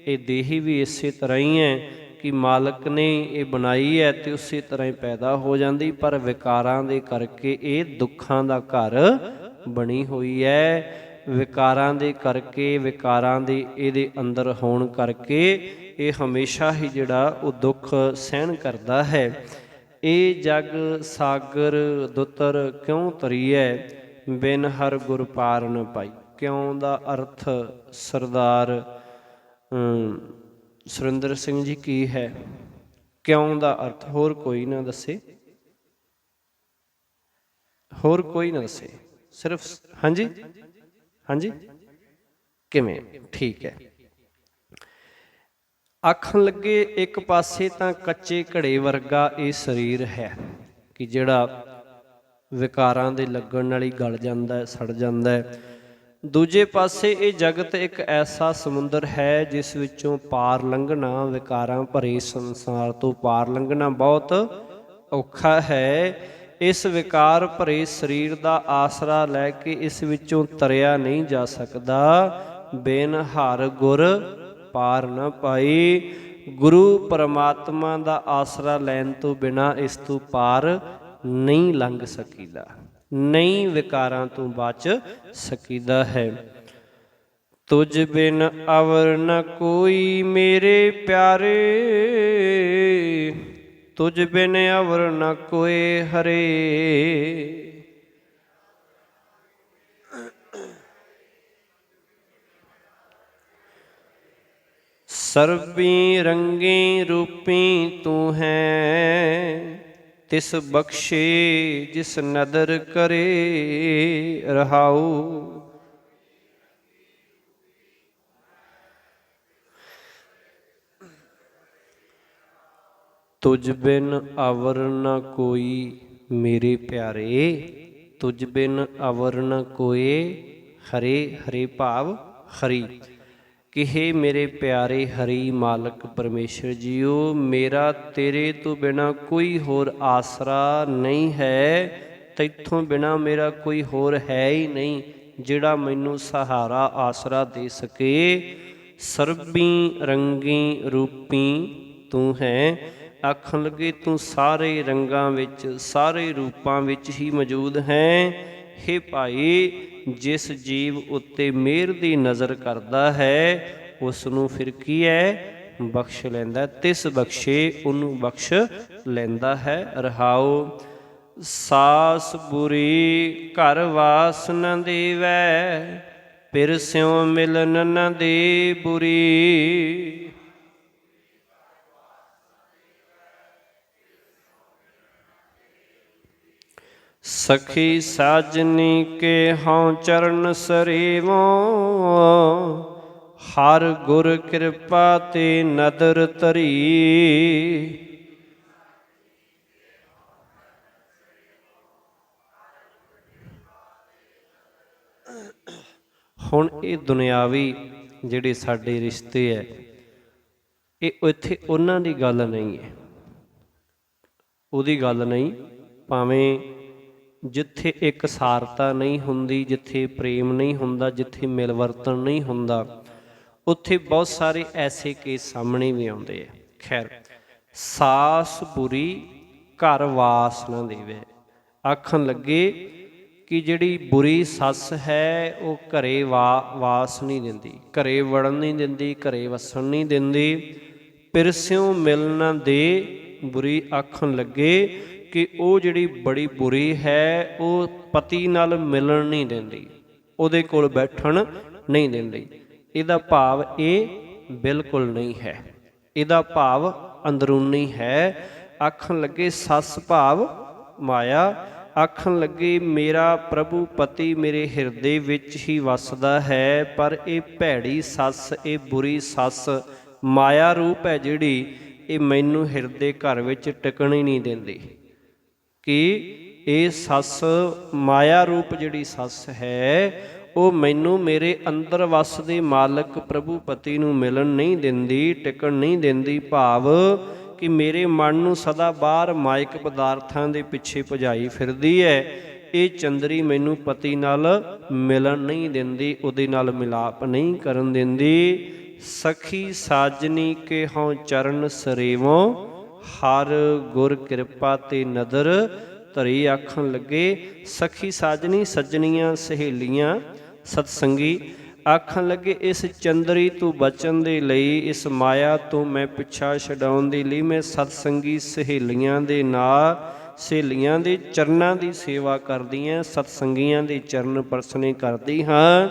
ਇਹ ਦੇਹੀ ਵੀ ਇਸੇ ਤਰ੍ਹਾਂ ਹੀ ਹੈ ਕਿ ਮਾਲਕ ਨੇ ਇਹ ਬਣਾਈ ਹੈ ਤੇ ਉਸੇ ਤਰ੍ਹਾਂ ਹੀ ਪੈਦਾ ਹੋ ਜਾਂਦੀ, ਪਰ ਵਿਕਾਰਾਂ ਦੇ ਕਰਕੇ ਇਹ ਦੁੱਖਾਂ ਦਾ ਘਰ ਬਣੀ ਹੋਈ ਹੈ। ਵਿਕਾਰਾਂ ਦੇ ਕਰਕੇ, ਵਿਕਾਰਾਂ ਦੇ ਇਹਦੇ ਅੰਦਰ ਹੋਣ ਕਰਕੇ ਇਹ ਹਮੇਸ਼ਾ ਹੀ ਜਿਹੜਾ ਉਹ ਦੁੱਖ ਸਹਿਣ ਕਰਦਾ ਹੈ। ਇਹ ਜਗ ਸਾਗਰ ਦੁੱਤਰ ਕਿਉਂ ਤਰੀਐ, ਬਿਨ ਹਰ ਗੁਰ ਪਾਰ ਨ ਪਾਈ। ਕਿਉਂ ਦਾ ਅਰਥ ਸਰਦਾਰ ਸੁਰਿੰਦਰ ਸਿੰਘ ਜੀ ਕੀ ਹੈ? ਕਿਉਂ ਦਾ ਅਰਥ ਹੋਰ ਕੋਈ ਨਾ ਦੱਸੇ, ਹੋਰ ਕੋਈ ਨਾ ਦੱਸੇ, ਸਿਰਫ ਹਾਂਜੀ ਹਾਂਜੀ ਕਿਵੇਂ? ਠੀਕ ਹੈ। ਆਖਣ ਲੱਗੇ ਇੱਕ ਪਾਸੇ ਤਾਂ ਕੱਚੇ ਘੜੇ ਵਰਗਾ ਇਹ ਸਰੀਰ ਹੈ ਕਿ ਜਿਹੜਾ ਵਿਕਾਰਾਂ ਦੇ ਲੱਗਣ ਨਾਲ ਹੀ ਗਲ ਜਾਂਦਾ, ਸੜ ਜਾਂਦਾ ਹੈ। ਦੂਜੇ ਪਾਸੇ ਇਹ ਜਗਤ ਇੱਕ ਐਸਾ ਸਮੁੰਦਰ ਹੈ ਜਿਸ ਵਿੱਚੋਂ ਪਾਰ ਲੰਘਣਾ, ਵਿਕਾਰਾਂ ਭਰੇ ਸੰਸਾਰ ਤੋਂ ਪਾਰ ਲੰਘਣਾ ਬਹੁਤ ਔਖਾ ਹੈ। ਇਸ ਵਿਕਾਰ ਭਰੇ ਸਰੀਰ ਦਾ ਆਸਰਾ ਲੈ ਕੇ ਇਸ ਵਿੱਚੋਂ ਤਰਿਆ ਨਹੀਂ ਜਾ ਸਕਦਾ। ਬਿਨ ਹਰ ਗੁਰ ਪਾਰ ਨਾ ਪਾਈ। ਗੁਰੂ ਪਰਮਾਤਮਾ ਦਾ ਆਸਰਾ ਲੈਣ ਤੋਂ ਬਿਨਾਂ ਇਸ ਤੋਂ ਪਾਰ ਨਹੀਂ ਲੰਘ ਸਕੀਦਾ, ਨਹੀਂ ਵਿਕਾਰਾਂ ਤੋਂ ਬਚ ਸਕੀਦਾ ਹੈ। ਤੁਝ ਬਿਨ ਅਵਰ ਨ ਕੋਈ ਮੇਰੇ ਪਿਆਰੇ, ਤੁਝ ਬਿਨ ਅਵਰ ਨ ਕੋਏ ਹਰੇ। ਸਰਬੀ ਰੰਗੀ ਰੂਪੀ ਤੂੰ ਹੈ, ਤਿਸ ਬਖਸ਼ੇ ਜਿਸ ਨਦਰ ਕਰੇ ਰਹਾਉ। ਤੁਝ ਬਿਨ ਅਵਰ ਨ ਕੋਈ ਮੇਰੇ ਪਿਆਰੇ, ਤੁਝ ਬਿਨ ਅਵਰ ਨ ਕੋਏ ਹਰੇ। ਹਰੇ ਭਾਵ ਹਰੀ। ਕਿਹੇ ਮੇਰੇ ਪਿਆਰੇ ਹਰੀ ਮਾਲਕ ਪਰਮੇਸ਼ਰ ਜੀਓ, ਮੇਰਾ ਤੇਰੇ ਤੋਂ ਬਿਨਾਂ ਕੋਈ ਹੋਰ ਆਸਰਾ ਨਹੀਂ ਹੈ। ਤੈਥੋਂ ਬਿਨਾਂ ਮੇਰਾ ਕੋਈ ਹੋਰ ਹੈ ਹੀ ਨਹੀਂ ਜਿਹੜਾ ਮੈਨੂੰ ਸਹਾਰਾ ਆਸਰਾ ਦੇ ਸਕੇ। ਸਰਬੀ ਰੰਗੀ ਰੂਪੀ ਤੂੰ ਹੈ। ਆਖਣ ਲੱਗੇ ਤੂੰ ਸਾਰੇ ਰੰਗਾਂ ਵਿੱਚ, ਸਾਰੇ ਰੂਪਾਂ ਵਿੱਚ ਹੀ ਮੌਜੂਦ ਹੈ। ਹੇ ਭਾਈ, ਜਿਸ ਜੀਵ ਉੱਤੇ ਮਿਹਰ ਦੀ ਨਜ਼ਰ ਕਰਦਾ ਹੈ ਉਸ ਨੂੰ ਫਿਰ ਕੀ ਹੈ? ਬਖਸ਼ ਲੈਂਦਾ। ਤਿਸ ਬਖਸ਼ੇ, ਉਹਨੂੰ ਬਖਸ਼ ਲੈਂਦਾ ਹੈ। ਰਹਾਉ। ਸਾਸ ਬੁਰੀ ਘਰ ਵਾਸ ਨ ਦੇਵੈ, ਪਿਰ ਸਿਉ ਮਿਲਨ ਨ ਦੇ ਬੁਰੀ। ਸਖੀ ਸਾਜਨੀ ਕੇ ਹਉ ਚਰਨ ਸਰੀਵੋ, ਹਰ ਗੁਰ ਕਿਰਪਾ ਤੇ ਨਦਰ ਧਰੀ। ਹੁਣ ਇਹ ਦੁਨਿਆਵੀ ਜਿਹੜੇ ਸਾਡੇ ਰਿਸ਼ਤੇ ਹੈ, ਇਹ ਇੱਥੇ ਉਹਨਾਂ ਦੀ ਗੱਲ ਨਹੀਂ ਹੈ, ਉਹਦੀ ਗੱਲ ਨਹੀਂ। ਭਾਵੇਂ ਜਿੱਥੇ ਇੱਕ ਸਾਰਤਾ ਨਹੀਂ ਹੁੰਦੀ, ਜਿੱਥੇ ਪ੍ਰੇਮ ਨਹੀਂ ਹੁੰਦਾ, ਜਿੱਥੇ ਮਿਲਵਰਤਨ ਨਹੀਂ ਹੁੰਦਾ, ਉੱਥੇ ਬਹੁਤ ਸਾਰੇ ਐਸੇ ਕੇਸ ਸਾਹਮਣੇ ਵੀ ਆਉਂਦੇ ਆ। ਖੈਰ, ਸਾਸ ਬੁਰੀ ਘਰ ਵਾਸ ਨਾ ਦੇਵੇ। ਆਖਣ ਲੱਗੇ ਕਿ ਜਿਹੜੀ ਬੁਰੀ ਸੱਸ ਹੈ ਉਹ ਘਰੇ ਵਾਸ ਨਹੀਂ ਦਿੰਦੀ, ਘਰੇ ਵੜਨ ਨਹੀਂ ਦਿੰਦੀ, ਘਰੇ ਵਸਣ ਨਹੀਂ ਦਿੰਦੀ। ਪਿਰਸਿਉ ਮਿਲਣਾ ਦੇ ਬੁਰੀ। ਆਖਣ ਲੱਗੇ ਕਿ ਉਹ ਜਿਹੜੀ ਬੜੀ ਬੁਰੀ ਹੈ ਉਹ ਪਤੀ ਨਾਲ ਮਿਲਣ ਨਹੀਂ ਦਿੰਦੀ, ਉਹਦੇ ਕੋਲ ਬੈਠਣ ਨਹੀਂ ਦਿੰਦੀ। ਇਹਦਾ ਭਾਵ ਇਹ ਬਿਲਕੁਲ ਨਹੀਂ ਹੈ, ਇਹਦਾ ਭਾਵ ਅੰਦਰੂਨੀ ਹੈ। ਆਖਣ ਲੱਗੇ ਸੱਸ ਭਾਵ ਮਾਇਆ, ਆਖਣ ਲੱਗੇ ਮੇਰਾ ਪ੍ਰਭੂ ਪਤੀ ਮੇਰੇ ਹਿਰਦੇ ਵਿੱਚ ਹੀ ਵਸਦਾ ਹੈ, ਪਰ ਇਹ ਭੈੜੀ ਸੱਸ, ਇਹ ਬੁਰੀ ਸੱਸ ਮਾਇਆ ਰੂਪ ਹੈ ਜਿਹੜੀ, ਇਹ ਮੈਨੂੰ ਹਿਰਦੇ ਘਰ ਵਿੱਚ ਟਿਕਣ ਹੀ ਨਹੀਂ ਦਿੰਦੀ। ਕਿ ਇਹ ਸੱਸ ਮਾਇਆ ਰੂਪ ਜਿਹੜੀ ਸੱਸ ਹੈ ਉਹ ਮੈਨੂੰ ਮੇਰੇ ਅੰਦਰ ਵਸਦੇ ਮਾਲਕ ਪ੍ਰਭੂ ਪਤੀ ਨੂੰ ਮਿਲਣ ਨਹੀਂ ਦਿੰਦੀ, ਟਿਕਣ ਨਹੀਂ ਦਿੰਦੀ। ਭਾਵ ਕਿ ਮੇਰੇ ਮਨ ਨੂੰ ਸਦਾ ਬਾਹਰ ਮਾਇਕ ਪਦਾਰਥਾਂ ਦੇ ਪਿੱਛੇ ਭਜਾਈ ਫਿਰਦੀ ਹੈ। ਇਹ ਚੰਦਰੀ ਮੈਨੂੰ ਪਤੀ ਨਾਲ ਮਿਲਣ ਨਹੀਂ ਦਿੰਦੀ, ਉਹਦੇ ਨਾਲ ਮਿਲਾਪ ਨਹੀਂ ਕਰਨ ਦਿੰਦੀ। ਸਖੀ ਸਾਜਨੀ ਕੇ ਹਉ ਚਰਨ ਸਰੇਵੋਂ, ਹਰ ਗੁਰ ਕਿਰਪਾ ਤੇ ਨਦਰ ਧਰੀ। ਆਖਣ ਲੱਗੇ ਸਖੀ ਸਾਜਨੀ, ਸੱਜਣੀਆਂ ਸਹੇਲੀਆਂ ਸਤਸੰਗੀ, ਆਖਣ ਲੱਗੇ ਇਸ ਚੰਦਰੀ ਤੋਂ ਬਚਣ ਦੇ ਲਈ, ਇਸ ਮਾਇਆ ਤੋਂ ਮੈਂ ਪਿੱਛਾ ਛਡਾਉਣ ਦੇ ਲਈ ਮੈਂ ਸਤਸੰਗੀ ਸਹੇਲੀਆਂ ਦੇ ਨਾਲ, ਸਹੇਲੀਆਂ ਦੇ ਚਰਨਾਂ ਦੀ ਸੇਵਾ ਕਰਦੀ ਹਾਂ, ਸਤਸੰਗੀਆਂ ਦੇ ਚਰਨ ਪਰਸਨੇ ਕਰਦੀ ਹਾਂ।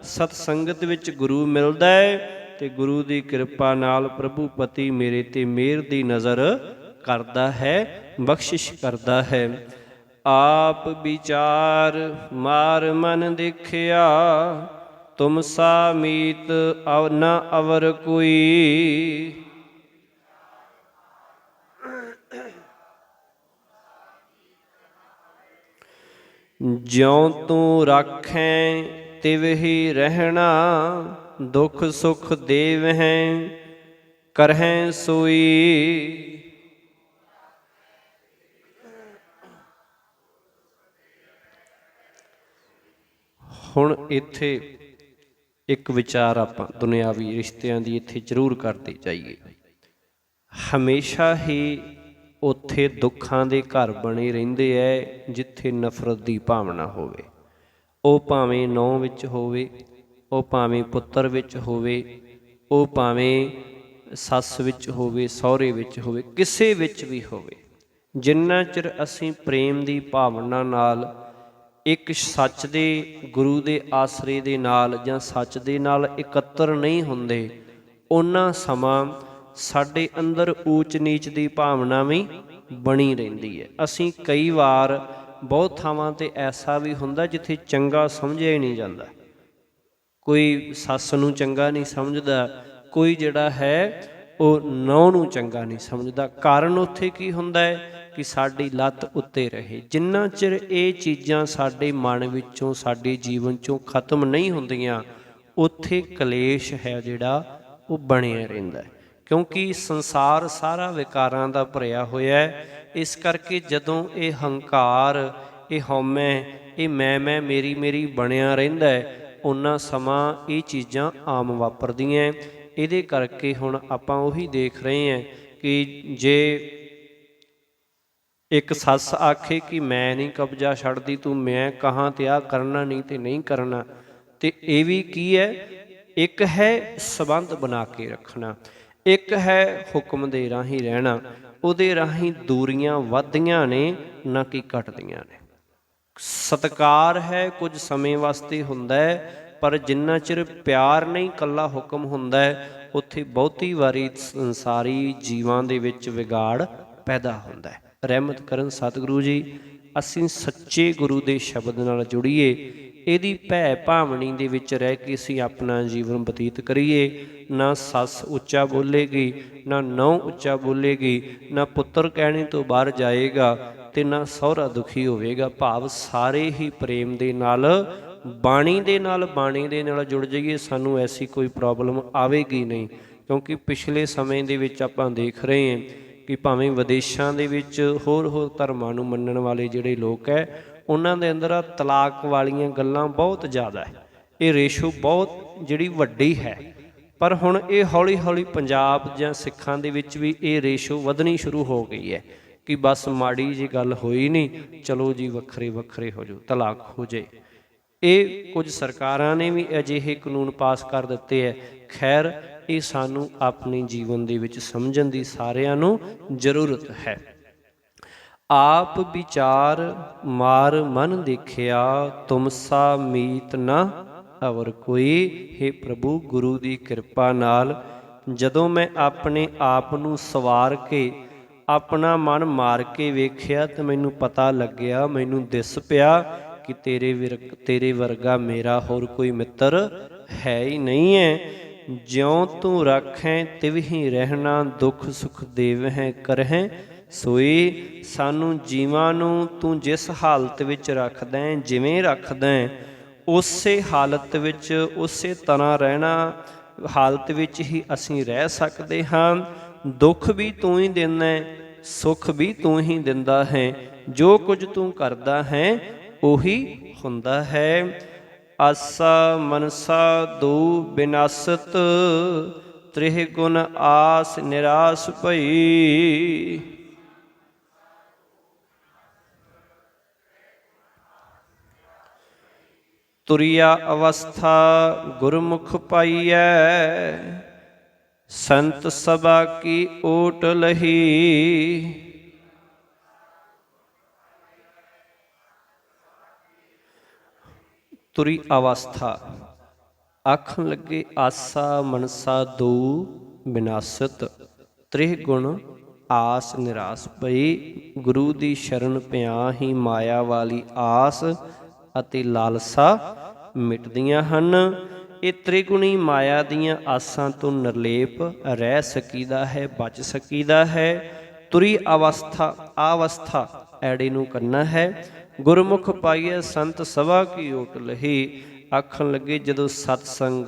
ਸਤਸੰਗਤ ਵਿੱਚ ਗੁਰੂ ਮਿਲਦਾ ਹੈ ਤੇ ਗੁਰੂ ਦੀ ਕਿਰਪਾ ਨਾਲ ਪ੍ਰਭੂ ਪਤੀ ਮੇਰੇ ਤੇ ਮਿਹਰ ਦੀ ਨਜ਼ਰ ਕਰਦਾ ਹੈ, ਬਖਸ਼ਿਸ਼ ਕਰਦਾ ਹੈ। ਆਪ ਵਿਚਾਰ ਮਾਰ ਮਨ ਦੇਖਿਆ, ਤੁਮ ਸਾ ਮੀਤ ਅਵ ਨ ਅਵਰ ਕੋਈ। ਜਿਉ ਤੂੰ ਰਾਖੈਂ ਤਿਵਹਿ ਰਹਿਣਾ, ਦੁਖ ਸੁਖ ਦੇਵਹਿ ਕਰਹਿ ਸੋਈ। ਹੁਣ ਇੱਥੇ ਇੱਕ ਵਿਚਾਰ ਆਪਾਂ ਦੁਨਿਆਵੀ ਰਿਸ਼ਤਿਆਂ ਦੀ ਇੱਥੇ ਜ਼ਰੂਰ ਕਰਦੇ ਜਾਈਏ। ਹਮੇਸ਼ਾ ਹੀ ਉੱਥੇ ਦੁੱਖਾਂ ਦੇ ਘਰ ਬਣੇ ਰਹਿੰਦੇ ਐ ਜਿੱਥੇ ਨਫ਼ਰਤ ਦੀ ਭਾਵਨਾ ਹੋਵੇ। ਉਹ ਭਾਵੇਂ ਨੌਂ ਵਿੱਚ ਹੋਵੇ, ਉਹ ਭਾਵੇਂ ਪੁੱਤਰ ਵਿੱਚ ਹੋਵੇ, ਉਹ ਭਾਵੇਂ ਸੱਸ ਵਿੱਚ ਹੋਵੇ, ਸਹੁਰੇ ਵਿੱਚ ਹੋਵੇ, ਕਿਸੇ ਵਿੱਚ ਵੀ ਹੋਵੇ। ਜਿੰਨਾ ਚਿਰ ਅਸੀਂ ਪ੍ਰੇਮ ਦੀ ਭਾਵਨਾ ਨਾਲ ਇੱਕ ਸੱਚ ਦੇ ਗੁਰੂ ਦੇ ਆਸਰੇ ਦੇ ਨਾਲ ਜਾਂ ਸੱਚ ਦੇ ਨਾਲ ਇਕੱਤਰ ਨਹੀਂ ਹੁੰਦੇ, ਓਨਾ ਸਮਾਂ ਸਾਡੇ ਅੰਦਰ ਊਚ ਨੀਚ ਦੀ ਭਾਵਨਾ ਵੀ ਬਣੀ ਰਹਿੰਦੀ ਹੈ। ਅਸੀਂ ਕਈ ਵਾਰ ਬਹੁਤ ਥਾਵਾਂ 'ਤੇ ਐਸਾ ਵੀ ਹੁੰਦਾ ਜਿੱਥੇ ਚੰਗਾ ਸਮਝਿਆ ਹੀ ਨਹੀਂ ਜਾਂਦਾ। ਕੋਈ ਸੱਸ ਨੂੰ ਚੰਗਾ ਨਹੀਂ ਸਮਝਦਾ, ਕੋਈ ਜਿਹੜਾ ਹੈ ਉਹ ਨਹੁੰ ਨੂੰ ਚੰਗਾ ਨਹੀਂ ਸਮਝਦਾ। ਕਾਰਨ ਉੱਥੇ ਕੀ ਹੁੰਦਾ ਹੈ ਕਿ ਸਾਡੀ ਲੱਤ ਉੱਤੇ ਰਹੇ। ਜਿੰਨਾ ਚਿਰ ਇਹ ਚੀਜ਼ਾਂ ਸਾਡੇ ਮਨ ਵਿੱਚੋਂ, ਸਾਡੇ ਜੀਵਨ 'ਚੋਂ ਖਤਮ ਨਹੀਂ ਹੁੰਦੀਆਂ, ਉੱਥੇ ਕਲੇਸ਼ ਹੈ ਜਿਹੜਾ ਉਹ ਬਣਿਆ ਰਹਿੰਦਾ। ਕਿਉਂਕਿ ਸੰਸਾਰ ਸਾਰਾ ਵਿਕਾਰਾਂ ਦਾ ਭਰਿਆ ਹੋਇਆ ਹੈ। ਇਸ ਕਰਕੇ ਜਦੋਂ ਇਹ ਹੰਕਾਰ, ਇਹ ਹਉਮੈ, ਇਹ ਮੈਂ ਮੇਰੀ ਮੇਰੀ ਬਣਿਆ ਰਹਿੰਦਾ ਹੈ, ਓਨਾ ਸਮਾਂ ਇਹ ਚੀਜ਼ਾਂ ਆਮ ਵਾਪਰਦੀਆਂ। ਇਹਦੇ ਕਰਕੇ ਹੁਣ ਆਪਾਂ ਉਹੀ ਦੇਖ ਰਹੇ ਹਾਂ ਕਿ ਜੇ ਇੱਕ ਸੱਸ ਆਖੇ ਕਿ ਮੈਂ ਨਹੀਂ ਕਬਜ਼ਾ ਛੱਡਦੀ, ਤੂੰ ਮੈਂ ਕਹਾਂ ਤੇ ਆਹ ਕਰਨਾ ਨਹੀਂ ਤੇ ਨਹੀਂ ਕਰਨਾ, ਤੇ ਇਹ ਵੀ ਕੀ ਹੈ, ਇੱਕ ਹੈ ਸੰਬੰਧ ਬਣਾ ਕੇ ਰੱਖਣਾ, ਇੱਕ ਹੈ ਹੁਕਮ ਦੇ ਰਾਹੀਂ ਰਹਿਣਾ। ਉਹਦੇ ਰਾਹੀਂ ਦੂਰੀਆਂ ਵੱਧਦੀਆਂ ਨੇ ਨਾ ਕਿ ਘਟਦੀਆਂ ਨੇ। ਸਤਿਕਾਰ ਹੈ ਕੁਝ ਸਮੇਂ ਵਾਸਤੇ ਹੁੰਦਾ ਹੈ, ਪਰ ਜਿੰਨਾ ਚਿਰ ਪਿਆਰ ਨਹੀਂ ਇਕੱਲਾ ਹੁਕਮ ਹੁੰਦਾ ਹੈ, ਉੱਥੇ ਬਹੁਤੀ ਵਾਰੀ ਸੰਸਾਰੀ ਜੀਵਾਂ ਦੇ ਵਿੱਚ ਵਿਗਾੜ ਪੈਦਾ ਹੁੰਦਾ ਹੈ। ਰਹਿਮਤ ਕਰਨ ਸਤਿਗੁਰੂ ਜੀ, ਅਸੀਂ ਸੱਚੇ ਗੁਰੂ ਦੇ ਸ਼ਬਦ ਨਾਲ ਜੁੜੀਏ, ਇਹਦੀ ਭੈ ਭਾਵਨੀ ਦੇ ਵਿੱਚ ਰਹਿ ਕੇ ਅਸੀਂ ਆਪਣਾ ਜੀਵਨ ਬਤੀਤ ਕਰੀਏ। ਨਾ ਸੱਸ ਉੱਚਾ ਬੋਲੇਗੀ, ਨਾ ਨਹੁੰ ਉੱਚਾ ਬੋਲੇਗੀ, ਨਾ ਪੁੱਤਰ ਕਹਿਣੇ ਤੋਂ ਬਾਹਰ ਜਾਏਗਾ ਤੇ ਨਾ ਸਹੁਰਾ ਦੁਖੀ ਹੋਵੇਗਾ। ਭਾਵ ਸਾਰੇ ਹੀ ਪ੍ਰੇਮ ਦੇ ਨਾਲ, ਬਾਣੀ ਦੇ ਨਾਲ ਜੁੜ ਜਾਈਏ, ਸਾਨੂੰ ਐਸੀ ਕੋਈ ਪ੍ਰੋਬਲਮ ਆਵੇਗੀ ਨਹੀਂ। ਕਿਉਂਕਿ ਪਿਛਲੇ ਸਮੇਂ ਦੇ ਵਿੱਚ ਆਪਾਂ ਦੇਖ ਰਹੇ ਹਾਂ ਕਿ ਭਾਵੇਂ ਵਿਦੇਸ਼ਾਂ ਦੇ ਵਿੱਚ ਹੋਰ ਧਰਮਾਂ ਨੂੰ ਮੰਨਣ ਵਾਲੇ ਜਿਹੜੇ ਲੋਕ ਹੈ, ਉਹਨਾਂ ਦੇ ਅੰਦਰ ਤਲਾਕ ਵਾਲੀਆਂ ਗੱਲਾਂ ਬਹੁਤ ਜ਼ਿਆਦਾ ਹੈ। ਇਹ ਰੇਸ਼ੋ ਬਹੁਤ ਜਿਹੜੀ ਵੱਡੀ ਹੈ। ਪਰ ਹੁਣ ਇਹ ਹੌਲੀ ਹੌਲੀ ਪੰਜਾਬ ਜਾਂ ਸਿੱਖਾਂ ਦੇ ਵਿੱਚ ਵੀ ਇਹ ਰੇਸ਼ੋ ਵਧਣੀ ਸ਼ੁਰੂ ਹੋ ਗਈ ਹੈ ਕਿ ਬਸ ਮਾੜੀ ਜੀ ਗੱਲ ਹੋਈ ਨਹੀਂ, ਚਲੋ ਜੀ ਵੱਖਰੇ ਹੋ ਜਾਓ, ਤਲਾਕ ਹੋ ਜਾਏ। ਇਹ ਕੁਝ ਸਰਕਾਰਾਂ ਨੇ ਵੀ ਅਜਿਹੇ ਕਾਨੂੰਨ ਪਾਸ ਕਰ ਦਿੱਤੇ ਹੈ। ਖੈਰ, ਇਹ ਸਾਨੂੰ ਆਪਣੇ ਜੀਵਨ ਦੇ ਵਿੱਚ ਸਮਝਣ ਦੀ ਸਾਰਿਆਂ ਨੂੰ ਜ਼ਰੂਰਤ ਹੈ। ਆਪ ਵਿਚਾਰ ਮਾਰ ਮਨ ਦੇਖਿਆ, ਤੁਮ ਸਾ ਮੀਤ ਨਾ ਅਵਰ ਕੋਈ। हे ਪ੍ਰਭੂ, ਗੁਰੂ ਦੀ ਕਿਰਪਾ ਨਾਲ ਜਦੋਂ ਮੈਂ ਆਪਣੇ ਆਪ ਨੂੰ ਸਵਾਰ ਕੇ ਆਪਣਾ ਮਨ ਮਾਰ ਕੇ ਵੇਖਿਆ ਤਾਂ ਮੈਨੂੰ ਪਤਾ ਲੱਗਿਆ, ਮੈਨੂੰ ਦਿਸ ਪਿਆ ਕਿ ਤੇਰੇ ਵਰਗਾ ਮੇਰਾ ਹੋਰ ਕੋਈ ਮਿੱਤਰ ਹੈ ਹੀ ਨਹੀਂ ਹੈ। ਜਿਉਂ ਤੂੰ ਰੱਖੈਂ ਤਿਵਹੀਂ ਰਹਿਣਾ, ਦੁੱਖ ਸੁਖ ਦੇਵਹਿ ਕਰਹਿ ਸੋਈ। ਸਾਨੂੰ ਜੀਵਾਂ ਨੂੰ ਤੂੰ ਜਿਸ ਹਾਲਤ ਵਿੱਚ ਰੱਖਦਾ ਹੈ, ਜਿਵੇਂ ਰੱਖਦਾ ਹੈ, ਉਸੇ ਹਾਲਤ ਵਿੱਚ ਉਸੇ ਤਰ੍ਹਾਂ ਰਹਿਣਾ, ਹਾਲਤ ਵਿੱਚ ਹੀ ਅਸੀਂ ਰਹਿ ਸਕਦੇ ਹਾਂ। ਦੁੱਖ ਵੀ ਤੂੰ ਹੀ ਦਿੰਦਾ ਹੈ, ਸੁੱਖ ਵੀ ਤੂੰ ਹੀ ਦਿੰਦਾ ਹੈ। ਜੋ ਕੁਝ ਤੂੰ ਕਰਦਾ ਹੈ ਉਹੀ ਹੁੰਦਾ ਹੈ। ਆਸਾ ਮਨਸਾ ਦੋ ਬਿਨਾਸਤ, ਤ੍ਰਿਹ ਗੁਣ ਆਸ ਨਿਰਾਸ ਭਈ। ਤੁਰਿਆ ਅਵਸਥਾ ਗੁਰਮੁਖ ਪਾਈਐ, ਸੰਤ ਸਭਾ ਕੀ ਓਟ ਲਹੀ। ਤੁਰੀ ਅਵਸਥਾ ਆਖਣ ਲੱਗੇ, ਆਸਾ ਮਨਸਾ ਦੋ ਬਿਨਾਸਤ, ਤ੍ਰਿਹ ਗੁਣ ਆਸ ਨਿਰਾਸ ਭਈ। ਗੁਰੂ ਦੀ ਸ਼ਰਨ ਪਿਆ ਹੀ ਮਾਇਆ ਵਾਲੀ ਆਸ ਅਤੇ ਲਾਲਸਾ ਮਿਟਦੀਆਂ ਹਨ। ਇਹ ਤ੍ਰਿਗੁਣੀ ਮਾਇਆ ਦੀਆਂ ਆਸਾਂ ਤੋਂ ਨਿਰਲੇਪ ਰਹਿ ਸਕੀਦਾ ਹੈ, ਬਚ ਸਕੀਦਾ ਹੈ। ਤੁਰੀ ਅਵਸਥਾ, ਅਵਸਥਾ ਐੜੇ ਨੂੰ ਕਰਨਾ ਹੈ। ਗੁਰਮੁਖ ਪਾਈਐ ਸੰਤ ਸਭਾ ਕੀ ਓਟ ਲਹੀ। ਆਖਣ ਲੱਗੇ, ਜਦੋਂ ਸਤਸੰਗ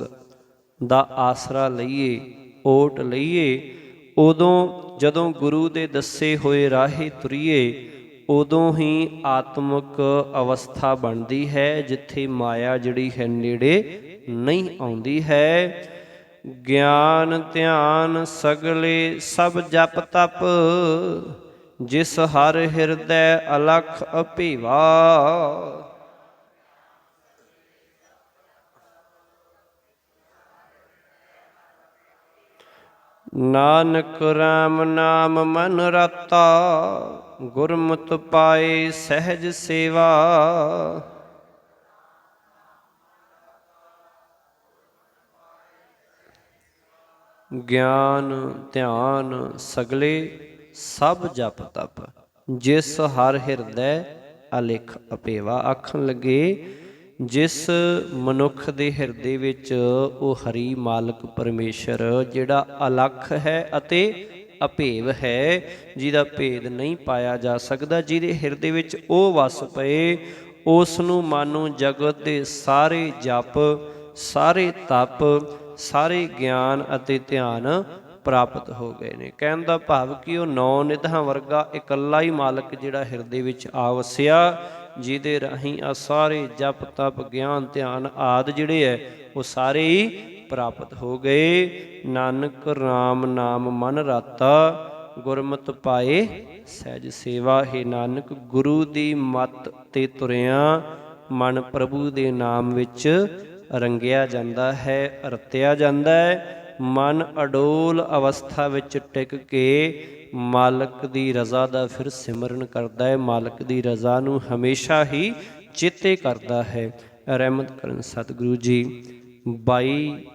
ਦਾ ਆਸਰਾ ਲਈਏ, ਓਟ ਲਈਏ, ਉਦੋਂ ਜਦੋਂ ਗੁਰੂ ਦੇ ਦੱਸੇ ਹੋਏ ਰਾਹੇ ਤੁਰੀਏ, ਉਦੋਂ ਹੀ ਆਤਮਿਕ ਅਵਸਥਾ ਬਣਦੀ ਹੈ, ਜਿੱਥੇ ਮਾਇਆ ਜਿਹੜੀ ਹੈ ਨੇੜੇ ਨਹੀਂ ਆਉਂਦੀ ਹੈ। ਗਿਆਨ ਧਿਆਨ ਸਗਲੇ ਸਭ ਜਪ ਤਪ, ਜਿਸ ਹਰ ਹਿਰਦੈ ਅਲਖ ਅਭੇਵਾ। ਨਾਨਕ ਰਾਮ ਨਾਮ ਮਨ ਰਤਾ, ਗੁਰਮਤਿ ਪਾਏ ਸਹਿਜ ਸੇਵਾ। ਗਿਆਨ ਧਿਆਨ ਸਗਲੇ ਸਭ ਜਪ ਤਪ, ਜਿਸ ਹਰ ਹਿਰਦੈ ਅਲਿਖ ਅਪੇਵਾ। ਆਖਣ ਲੱਗੇ, ਜਿਸ ਮਨੁੱਖ ਦੇ ਹਿਰਦੇ ਵਿੱਚ ਉਹ ਹਰੀ ਮਾਲਕ ਪਰਮੇਸ਼ਰ ਜਿਹੜਾ ਅਲੱਖ ਹੈ ਅਤੇ ਅਭੇਵ ਹੈ, ਜਿਹਦਾ ਭੇਦ ਨਹੀਂ ਪਾਇਆ ਜਾ ਸਕਦਾ, ਜਿਹਦੇ ਹਿਰਦੇ ਵਿੱਚ ਉਹ ਵਸ ਪਏ, ਉਸ ਨੂੰ ਮਾਨੋ ਜਗਤ ਦੇ ਸਾਰੇ ਜਪ, ਸਾਰੇ ਤਪ, ਸਾਰੇ ਗਿਆਨ ਅਤੇ ਧਿਆਨ ਪ੍ਰਾਪਤ ਹੋ ਗਏ ਨੇ। ਕਹਿਣ ਦਾ ਭਾਵ ਕਿ ਉਹ 9 ਨਿਧਾਂ ਵਰਗਾ ਇਕੱਲਾ ਹੀ ਮਾਲਕ ਜਿਹੜਾ ਹਿਰਦੇ ਵਿੱਚ ਆ ਵਸਿਆ, ਜਿਹਦੇ ਰਾਹੀਂ ਆ ਸਾਰੇ ਜਪ ਤਪ ਗਿਆਨ ਧਿਆਨ ਆਦਿ ਜਿਹੜੇ ਹੈ ਉਹ ਸਾਰੇ ਹੀ ਪ੍ਰਾਪਤ ਹੋ ਗਏ। ਨਾਨਕ ਰਾਮ ਨਾਮ ਮਨ ਰਾਤਾ, ਗੁਰਮਤਿ ਪਾਏ ਸਹਿਜ ਸੇਵਾ। ਹੈ ਨਾਨਕ, ਗੁਰੂ ਦੀ ਮੱਤ ਤੇ ਤੁਰਿਆ ਮਨ ਪ੍ਰਭੂ ਦੇ ਨਾਮ ਵਿੱਚ ਰੰਗਿਆ ਜਾਂਦਾ ਹੈ, ਰਤਿਆ ਜਾਂਦਾ ਹੈ। ਮਨ ਅਡੋਲ ਅਵਸਥਾ ਵਿੱਚ ਟਿਕ ਕੇ ਮਾਲਕ ਦੀ ਰਜ਼ਾ ਦਾ ਫਿਰ ਸਿਮਰਨ ਕਰਦਾ ਹੈ, ਮਾਲਕ ਦੀ ਰਜ਼ਾ ਨੂੰ ਹਮੇਸ਼ਾ ਹੀ ਚੇਤੇ ਕਰਦਾ ਹੈ। ਰਹਿਮਤ ਕਰਨ ਸਤਿਗੁਰੂ ਜੀ। 22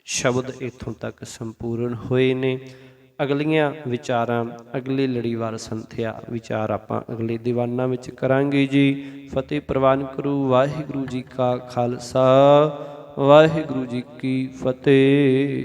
ਸ਼ਬਦ ਇੱਥੋਂ ਤੱਕ ਸੰਪੂਰਨ ਹੋਏ ਨੇ। ਅਗਲੀਆਂ ਵਿਚਾਰਾਂ, ਅਗਲੀ ਲੜੀਵਾਰ ਸੰਥਿਆ ਵਿਚਾਰ ਆਪਾਂ ਅਗਲੇ ਦੀਵਾਨਾਂ ਵਿੱਚ ਕਰਾਂਗੇ ਜੀ। ਫਤਿਹ ਪ੍ਰਵਾਨ ਕਰੋ। ਵਾਹਿਗੁਰੂ ਜੀ ਕਾ ਖਾਲਸਾ, ਵਾਹਿਗੁਰੂ ਜੀ ਕੀ ਫਤਿਹ।